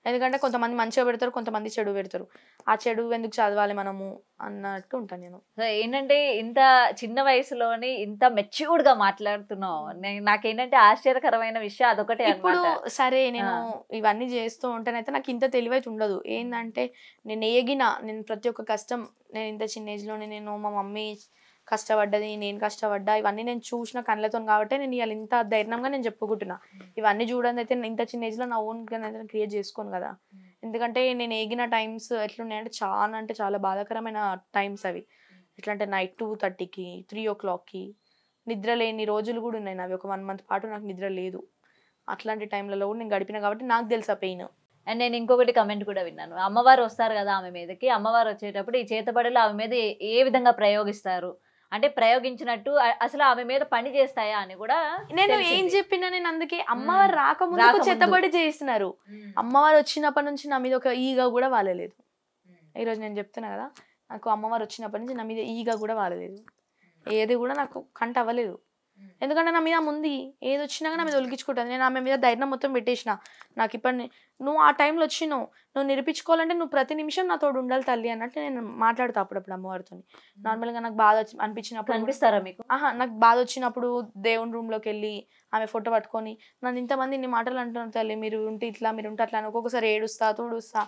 ఎందుకంటే కొంతమంది మంచిగా పెడతారు, కొంతమంది చెడు పెడతారు, ఆ చెడు ఎందుకు చదవాలి మనము అన్నట్టు ఉంటాను నేను. ఏంటంటే ఇంత చిన్న వయసులోని ఇంత మెచ్యూర్డ్ గా మాట్లాడుతున్నావు, నాకేంటంటే ఆశ్చర్యకరమైన విషయం అదొకటే. ఇప్పుడు సరే నేను ఇవన్నీ చేస్తూ ఉంటేనైతే నాకు ఇంత తెలివైతే ఉండదు. ఏంటంటే నేను ప్రతి ఒక్క కష్టం నేను ఇంత చిన్న ఏజ్ లోనే నేను మా మమ్మీ కష్టపడ్డది, నేను కష్టపడ్డా, ఇవన్నీ నేను చూసిన కళ్ళతో కాబట్టి నేను ఇవాళ ఇంత ధైర్యంగా నేను చెప్పుకుంటున్నా. ఇవన్నీ చూడండి అయితే ఇంత చిన్న ఏజ్లో నా ఓన్ క్రియేట్ చేసుకోను కదా. ఎందుకంటే నేను ఏగిన టైమ్స్ ఎట్లున్నాయంటే చాలా బాధాకరమైన టైమ్స్ అవి. ఎట్లా అంటే నైట్ 2:30కి 3 o'clockకి నిద్ర లేని రోజులు కూడా ఉన్నాయి నావి. ఒక 1 month పాటు నాకు నిద్ర లేదు. అట్లాంటి టైంలలో కూడా నేను గడిపిన కాబట్టి నాకు తెలుసు ఆ పెయిన్. అండ్ నేను ఇంకొకటి కమెంట్ కూడా విన్నాను, అమ్మవారు వస్తారు కదా ఆమె మీదకి, అమ్మవారు వచ్చేటప్పుడు ఈ చేతబడులు ఆమె మీద ఏ విధంగా ప్రయోగిస్తారు అంటే ప్రయోగించినట్టు అసలు ఆమె మీద పని చేస్తాయా అని కూడా నేను ఏం చెప్పినా, నేను అందుకే అమ్మవారు రాకముందు చేతబడి చేస్తున్నారు, అమ్మవారు వచ్చినప్పటి నుంచి నా మీద ఒక ఈగ కూడా వాలలేదు. ఈరోజు నేను చెప్తున్నా కదా, నాకు అమ్మవారు వచ్చినప్పటి నుంచి నా మీద ఈగ కూడా వాలలేదు, ఏది కూడా నాకు కంట అవ్వలేదు. ఎందుకంటే నా మీద ముందు ఏది వచ్చినా కానీ నా మీద ఒలిగించుకుంటుంది. నేను ఆమె మీద ధైర్యం మొత్తం పెట్టేసిన. నాకు ఇప్పుడు నువ్వు ఆ టైంలో వచ్చినావు, నువ్వు నిరూపించుకోవాలంటే నువ్వు ప్రతి నిమిషం నా తోడు ఉండాలి తల్లి అన్నట్టు నేను మాట్లాడతా అప్పుడప్పుడు అమ్మవారితో. నార్మల్గా నాకు బాధ అనిపించినప్పుడు కనిపిస్తారా మీకు? నాకు బాధ వచ్చినప్పుడు దేవుని రూమ్లోకి వెళ్ళి ఆమె ఫోటో పట్టుకొని నన్ను ఇంతమంది ఇన్ని మాటలు అంటున్నారు తల్లి, మీరు ఉంటే ఇట్లా మీరు ఉంటే అట్లా అని ఒక్కొక్కసారి ఏడుస్తా తూడుస్తా.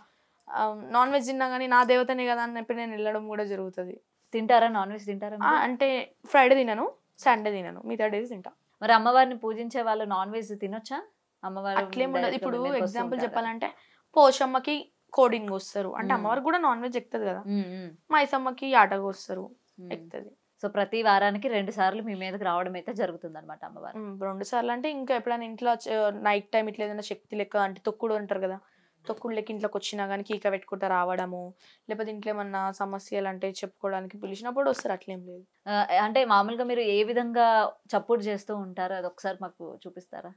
నాన్ వెజ్ తిన్నా కానీ నా దేవతనే కదా అని చెప్పి నేను వెళ్ళడం కూడా జరుగుతుంది. తింటారా? నాన్ వెజ్ తింటారా మీరు? అంటే ఫ్రైడే తినను, సండే తినను, మిగతా డేస్ తింటా. మరి అమ్మవారిని పూజించే వాళ్ళు నాన్ వెజ్ తినొచ్చా? అమ్మవారు అట్లేం ఉండదు. direct గా ఇప్పుడు మీ దగ్గరికి వస్తూ ఎగ్జాంపుల్ ఉంటారా? చెప్పాలంటే పోషమ్మకి కోడింగ్ వస్తారు అంటే అమ్మవారికి కూడా నాన్ వెజ్ ఎక్కుతుంది కదా, మైసమ్మకి ఆటగా వస్తారు ఎక్కుతుంది. సో ప్రతి వారానికి 2 సార్లు మీ మీదకి రావడం అయితే జరుగుతుంది అనమాట అమ్మవారు. 2 సార్లు అంటే ఇంకా ఎప్పుడైనా ఇంట్లో నైట్ టైం ఇట్లా ఏదైనా శక్తి లెక్క అంటే తొక్కుడు అంటారు కదా, తొక్కుడు లెక్క ఇంట్లోకి వచ్చినా కానీ కీక పెట్టుకుంటా రావడము, లేకపోతే ఇంట్లో ఏమన్నా సమస్యలు అంటే చెప్పుకోవడానికి పిలిచినప్పుడు వస్తారు. అట్లేం లేదు. అంటే మామూలుగా మీరు ఏ విధంగా సపోర్ట్ చేస్తూ ఉంటారు, అది ఒకసారి మాకు చూపిస్తారా?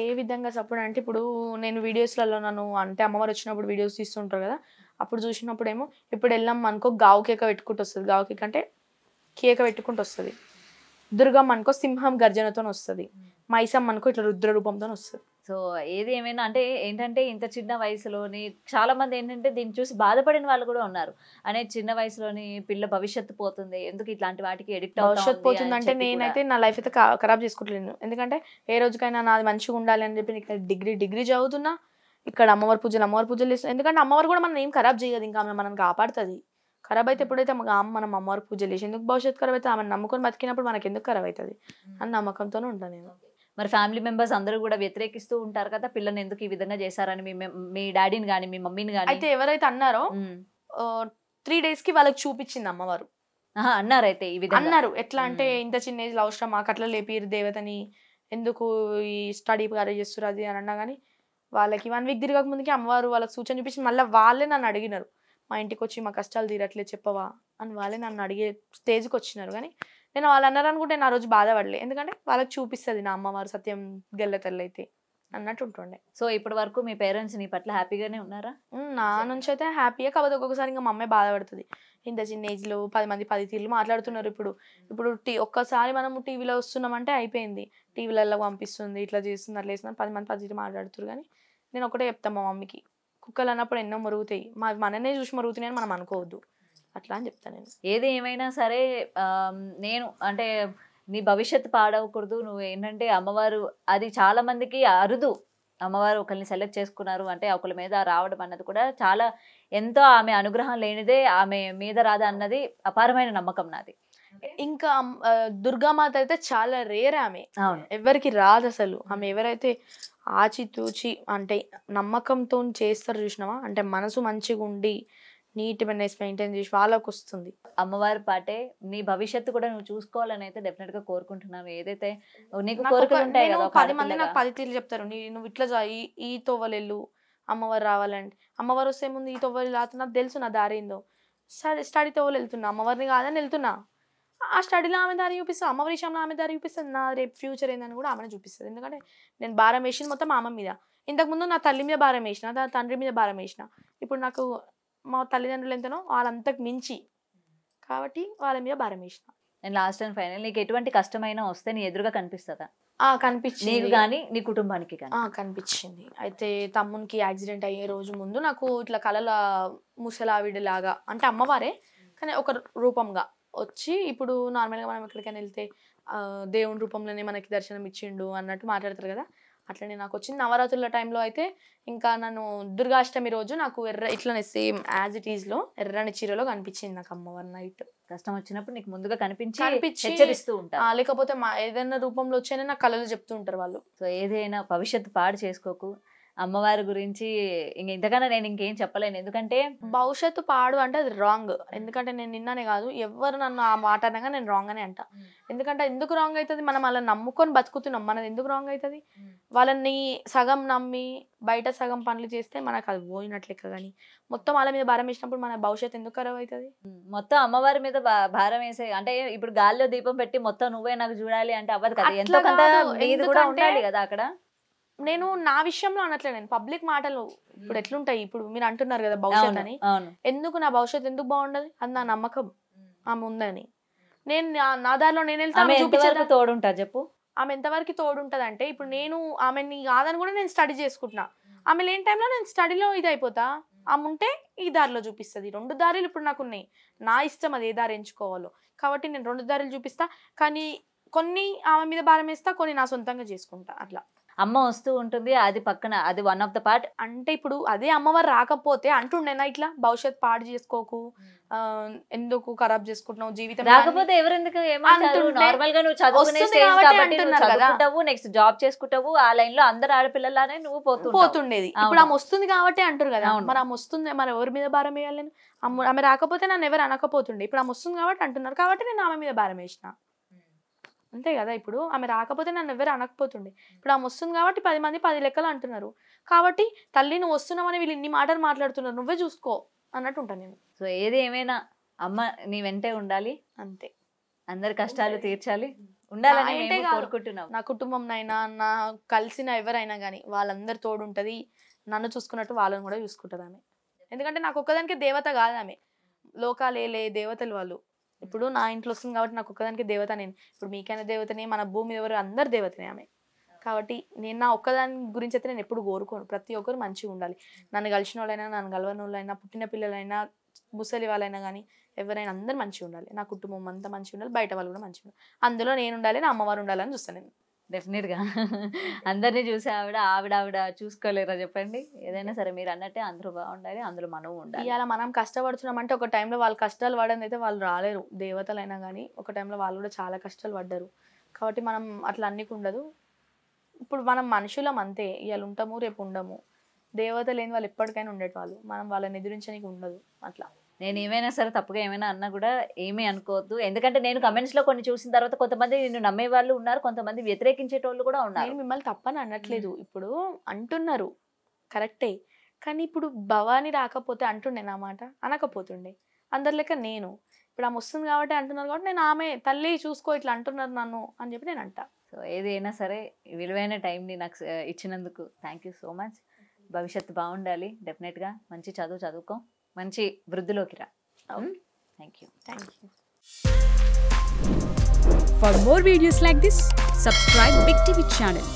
ఏ విధంగా సపోర్ట్ అంటే ఇప్పుడు నేను వీడియోస్లలో నన్ను అంటే అమ్మవారు వచ్చినప్పుడు వీడియోస్ తీస్తుంటారు కదా, అప్పుడు చూసినప్పుడు ఏమో ఇప్పుడు వెళ్ళాం అనుకో గావు కేక పెట్టుకుంటూ వస్తుంది. గావు కేక అంటే కేక పెట్టుకుంటూ వస్తుంది. దుర్గమ్మ అనుకో సింహం గర్జనతో వస్తుంది. మైసమ్మ అనుకో ఇట్లా రుద్ర రూపంతో వస్తుంది. సో ఏది ఏమైనా అంటే ఏంటంటే ఇంత చిన్న వయసులోని చాలా మంది ఏంటంటే దీన్ని చూసి బాధపడిన వాళ్ళు కూడా ఉన్నారు. అనే చిన్న వయసులోని పిల్ల భవిష్యత్తు పోతుంది, ఎందుకు ఇట్లాంటి వాటికి ఎడిక్ట్ భవిష్యత్తు పోతుందంటే నేనైతే నా లైఫ్ అయితే ఖరాబ్ చేసుకుంటలేను. ఎందుకంటే ఏ రోజుకైనా నాది మంచిగా ఉండాలి అని చెప్పి ఇక్కడ డిగ్రీ చదువుతున్నా, ఇక్కడ అమ్మవారి పూజలు చేస్తున్నా. ఎందుకంటే అమ్మవారు కూడా మనం ఏం ఖరాబ్ చేయదు, ఇంకా ఆమె మనం కాపాడుతుంది. ఖరాబ్ అయితే ఎప్పుడైతే మనం అమ్మవారి పూజలు చేసి ఎందుకు భవిష్యత్తు ఖరాబ్ అయితే ఆమెను నమ్ముకొని బతికినప్పుడు మనకి ఎందుకు ఖరాబ్ అవుతుంది అని నమ్మకంతోనే ఉంటాను నేను. మరి ఫ్యామిలీ మెంబర్స్ అందరూ కూడా వ్యతిరేకిస్తూ ఉంటారు కదా, పిల్లని ఎందుకు ఈ విధంగా చేశారని మీ డాడీని కానీ మీ మమ్మీని కానీ? అయితే ఎవరైతే అన్నారో 3 days కి వాళ్ళకి చూపించింది అమ్మవారు. అన్నారు అయితే ఈ విధంగా అన్నారు. ఎట్లా అంటే ఇంత చిన్న ఏజ్ లో అవసరం మాకు అట్లా లేపిరు దేవతని, ఎందుకు ఈ స్టడీ చేస్తారు అది అని అన్నా కానీ వాళ్ళకి 1 week తిరగక ముందుకి అమ్మవారు వాళ్ళకి సూచన చూపించి మళ్ళీ వాళ్ళే నన్ను అడిగినారు, మా ఇంటికి వచ్చి మా కష్టాలు తీరట్లేదు చెప్పవా అని వాళ్ళే నన్ను అడిగే స్టేజ్కి వచ్చినారు. కానీ నేను వాళ్ళు అన్నారు అనుకుంటే నా రోజు బాధపడలే, ఎందుకంటే వాళ్ళకి చూపిస్తుంది నా అమ్మవారు సత్యం గెల్ల తల్లి అయితే అన్నట్టు ఉంటుండే. సో ఇప్పటి వరకు మీ పేరెంట్స్ నీ పట్ల హ్యాపీగానే ఉన్నారా? నా నుంచి అయితే హ్యాపీగా, కాకపోతే ఒక్కొక్కసారి ఇంకా మా అమ్మాయి బాధపడుతుంది. ఇంత చిన్న ఏజ్ లో 10 మంది 10 తీర్లు మాట్లాడుతున్నారు. ఇప్పుడు ఒక్కసారి మనము టీవీలో వస్తున్నామంటే అయిపోయింది, టీవీలలో పంపిస్తుంది, ఇట్లా చేస్తుంది అట్లా చేస్తుంది 10 మంది 10 తీర్లు మాట్లాడుతున్నారు. కానీ నేను ఒకటే చెప్తాను మా మమ్మీకి, కుక్కలు అన్నప్పుడు ఎన్నో మరుగుతాయి, మననే చూసి మరుగుతున్నాయి అని మనం అనుకోవద్దు అట్లా అని చెప్తాను నేను. ఏది ఏమైనా సరే నేను అంటే నీ భవిష్యత్తు పాడవకూడదు, నువ్వు ఏంటంటే అమ్మవారు అది చాలా మందికి అరుదు, అమ్మవారు ఒకరిని సెలెక్ట్ చేసుకున్నారు అంటే ఒకరి మీద రావడం అన్నది కూడా చాలా ఎంతో ఆమె అనుగ్రహం లేనిదే ఆమె మీద రాదా అన్నది అపారమైన నమ్మకం నాది. ఇంకా దుర్గామాత అయితే చాలా రేర్, ఆమె అవును ఎవరికి రాదు అసలు. ఆమె ఎవరైతే ఆచితూచి అంటే నమ్మకంతో చేస్తారు చూసినావా, అంటే మనసు మంచిగా ఉండి నీట్ మెయింటైన్ చేసి వాళ్ళకి వస్తుంది. అమ్మవారి పాటే నీ భవిష్యత్తు కూడా నువ్వు చూసుకోవాలని అయితే డెఫినెట్ గా కోరుకుంటున్నావు. ఏదైతే నీకు కోరికలు ఉంటాయి కదా, 10 మంది నాకు 10 తీర్లు చెప్తారు, నువ్వు ఇట్లా ఈ తోవలెళ్ళు అమ్మవారు రావాలంటే. అమ్మవారు వస్తే ముందు ఈ తోవలు రాత్రి నాకు తెలుసు నా దారి ఏందో, స్టడీ తోవలు వెళ్తున్నా, అమ్మవారిని కాదని వెళ్తున్నా, ఆ స్టడీలో ఆమె దారి చూపిస్తుంది, అమ్మవారి విషయంలో ఆమె దారి చూపిస్తుంది, నా రేపు ఫ్యూచర్ ఏందని కూడా ఆమెను చూపిస్తుంది. ఎందుకంటే నేను భారం వేసింది మొత్తం ఆమె మీద. ఇంతకుముందు నా తల్లి మీద భారం వేసిన, నా తండ్రి మీద భారం వేసిన, ఇప్పుడు నాకు మా తల్లిదండ్రులు ఎంతనో వాళ్ళంతకు మించి కాబట్టి వాళ్ళ మీద భారం వేసిన. నేను లాస్ట్ అండ్ ఫైనల్, నీకు ఎటువంటి కష్టమైనా వస్తే నీ ఎదురుగా కనిపిస్తుందా? కనిపించింది. నీకు కానీ నీ కుటుంబానికి కానీ? కనిపించింది. అయితే తమ్మునికి యాక్సిడెంట్ అయ్యే రోజు ముందు నాకు ఇట్లా కళల ముసలావిడిలాగా అంటే అమ్మవారే కానీ ఒక రూపంగా వచ్చి, ఇప్పుడు నార్మల్గా మనం ఎక్కడికైనా వెళ్తే దేవుని రూపంలోనే మనకి దర్శనం ఇచ్చిండు అన్నట్టు మాట్లాడతారు కదా, అట్లనే నాకు వచ్చింది. నవరాత్రుల టైంలో అయితే ఇంకా నన్ను దుర్గాష్టమి రోజు నాకు ఇట్లనే same as it is low ఎర్రని చీరలో కనిపించింది నాకు అమ్మవారి నైట్. కష్టం వచ్చినప్పుడు నీకు ముందుగా కనిపించి హెచ్చరిస్తూ ఉంటారు, లేకపోతే ఏదైనా రూపంలో వచ్చాయని నాకు కళలు చెప్తూ ఉంటారు వాళ్ళు. సో ఏదైనా భవిష్యత్తు పాడు చేసుకోకు, అమ్మవారి గురించి ఇంతకన్నా నేను ఇంకేం చెప్పలేను. ఎందుకంటే భవిష్యత్తు పాడు అంటే అది రాంగ్. ఎందుకంటే నేను నిన్ననే కాదు ఎవరు నన్ను ఆ మాట అనగా నేను రాంగ్ అనే అంట. ఎందుకంటే ఎందుకు రాంగ్ అవుతుంది, మనం వాళ్ళని నమ్ముకొని బతుకుతున్నాం, మనది ఎందుకు రాంగ్ అవుతుంది? వాళ్ళని సగం నమ్మి బయట సగం పనులు చేస్తే మనకు అది పోయినట్లెక్క. కానీ మొత్తం వాళ్ళ మీద భారం వేసినప్పుడు మన భవిష్యత్తు ఎందుకు ఖరాబ్ అవుతుంది? మొత్తం అమ్మవారి మీద భారం వేసే అంటే ఇప్పుడు గాల్లో దీపం పెట్టి మొత్తం నువ్వే నాకు చూడాలి అంటే అవ్వదు కదా, ఎంతో కొంత నీది కూడా ఉండాలి కదా అక్కడ. నేను నా విషయంలో అనట్లే, నేను పబ్లిక్ మాటలు ఇప్పుడు ఎట్లుంటాయి, ఇప్పుడు మీరు అంటున్నారు కదా భవిష్యత్ అని, ఎందుకు నా భవిష్యత్తు ఎందుకు బాగుండదు? అది నా నమ్మకం ఆమె ఉందని. నేను నా దారిలో నేను వెళ్తాను, తోడుంటా చెప్పు. ఆమె ఎంతవరకు తోడుంటది అంటే ఇప్పుడు నేను ఆమెని కాదని కూడా నేను స్టడీ చేసుకుంటున్నా, ఆమె లేని టైంలో నేను స్టడీలో ఇది అయిపోతా. ఆమె ఉంటే ఈ దారిలో చూపిస్తుంది. 2 దారులు ఇప్పుడు నాకు ఉన్నాయి, నా ఇష్టం అది ఏ దారి ఎంచుకోవాలో. కాబట్టి నేను 2 దారులు చూపిస్తా, కానీ కొన్ని ఆమె మీద భారం వేస్తా, కొన్ని నా సొంతంగా చేసుకుంటా. అట్లా అమ్మ వస్తూ ఉంటుంది, అది పక్కన, అది వన్ ఆఫ్ ద పార్ట్. అంటే ఇప్పుడు అదే అమ్మవారు రాకపోతే అంటుండేనా ఇట్లా భవిష్యత్ పాడు చేసుకోకు, ఎందుకు ఖరాబ్ చేసుకుంటున్నావు జీవితం రాకపోతే ఎవరెందుకు ఏమంటారు? నార్మల్ గా నువ్వు చదువుకునే స్టేజ్ కాబట్టి నువ్వు చదువుకుంటావు, నెక్స్ట్ జాబ్ చేసుకుంటావు, ఆ లైన్ లో అందరు ఆడపిల్లలానే నువ్వు పోతుండేది. ఇప్పుడు ఆమె వస్తుంది కాబట్టి అంటారు కదా, మరి ఆమె వస్తుంది, మరి ఎవరి మీద భారం వేయాలి? ఆమె రాకపోతే నన్ను ఎవరు అనకపోతుండే, ఇప్పుడు ఆమె వస్తుంది కాబట్టి అంటున్నారు, కాబట్టి నేను ఆమె మీద భారం వేసిన, అంతే కదా. ఇప్పుడు ఆమె రాకపోతే నన్ను ఎవరు అనకపోతుండే, ఇప్పుడు ఆమె వస్తుంది కాబట్టి 10 మంది 10 లెక్కలు అంటున్నారు, కాబట్టి తల్లి నువ్వు వస్తున్నావని వీళ్ళు ఇన్ని మాటలు మాట్లాడుతున్నారు, నువ్వే చూసుకో అన్నట్టు ఉంటాను నేను. సో ఏది ఏమైనా అమ్మ నీ వెంటే ఉండాలి, అంతే. అందరి కష్టాలు తీర్చాలి, ఉండాలని కోరుకుంటున్నావు. నా కుటుంబంనైనా నా కలిసిన ఎవరైనా కానీ వాళ్ళందరి తోడు ఉంటుంది, నన్ను చూసుకున్నట్టు వాళ్ళని కూడా చూసుకుంటుంది ఆమె. ఎందుకంటే నాకు ఒక్కదానికి దేవత కాదు ఆమె, లోకాలేలే దేవతలు వాళ్ళు. ఇప్పుడు నా ఇంట్లో వస్తుంది కాబట్టి నాకు ఒక్కదానికి దేవత నేను, ఇప్పుడు మీకైనా దేవతనే, మన భూమి ఎవరు అందరు దేవతనే ఆమె. కాబట్టి నేను నా ఒక్కదాని గురించి అయితే నేను ఎప్పుడు కోరుకోను, ప్రతి ఒక్కరు మంచిగా ఉండాలి. నన్ను కలిసిన వాళ్ళైనా, నన్ను కలవని వాళ్ళైనా, పుట్టిన పిల్లలైనా, ముసలి వాళ్ళైనా కానీ ఎవరైనా అందరు మంచిగా ఉండాలి. నా కుటుంబం అంతా మంచిగా ఉండాలి, బయట వాళ్ళు కూడా మంచిగా ఉండాలి, అందులో నేను ఉండాలి, నా అమ్మవారు ఉండాలని చూస్తాను నేను. డెఫినెట్ గా అందరినీ చూసి ఆవిడ చూసుకోలేరా చెప్పండి? ఏదైనా సరే మీరు అన్నట్టే అందరూ బాగుండాలి, అందులో మనం ఉండాలి. ఇవాళ మనం కష్టపడుతున్నాం అంటే ఒక టైంలో వాళ్ళు కష్టాలు పడని అయితే వాళ్ళు రాలేరు, దేవతలైనా కానీ ఒక టైంలో వాళ్ళు కూడా చాలా కష్టాలు పడ్డారు. కాబట్టి మనం అట్లా అన్నికి ఉండదు. ఇప్పుడు మనం మనుషులం అంతే, ఇవాళ ఉంటాము రేపు ఉండము, దేవత లేని వాళ్ళు ఎప్పటికైనా ఉండేవాళ్ళు, మనం వాళ్ళని ఎదిరించడానికి ఉండదు. అట్లా నేను ఏమైనా సరే తప్పుగా ఏమైనా అన్నా కూడా ఏమీ అనుకోవద్దు, ఎందుకంటే నేను కమెంట్స్ లో కొన్ని చూసిన తర్వాత కొంతమంది నిన్ను నమ్మే వాళ్ళు ఉన్నారు, కొంతమంది వ్యతిరేకించేటోళ్ళు కూడా ఉన్నారు. నేను మిమ్మల్ని తప్పని అనట్లేదు, ఇప్పుడు అంటున్నారు కరెక్టే, కానీ ఇప్పుడు భవాని రాకపోతే అంటుండే నా మాట, అనకపోతుండే. అందరి లెక్క నేను ఇప్పుడు ఆమె వస్తుంది కాబట్టి అంటున్నారు, కాబట్టి నేను ఆమె తల్లి చూసుకో ఇట్లా అంటున్నారు నన్ను అని చెప్పి నేను అంటా. సో ఏదైనా సరే విలువైన టైంని నాకు ఇచ్చినందుకు థ్యాంక్ యూ సో మచ్. భవిష్యత్తు బాగుండాలి, డెఫినెట్గా మంచి చదువుకో, మంచి వృద్ధిలోకి రా. Thank you. For more videos like this, subscribe Big TV channel.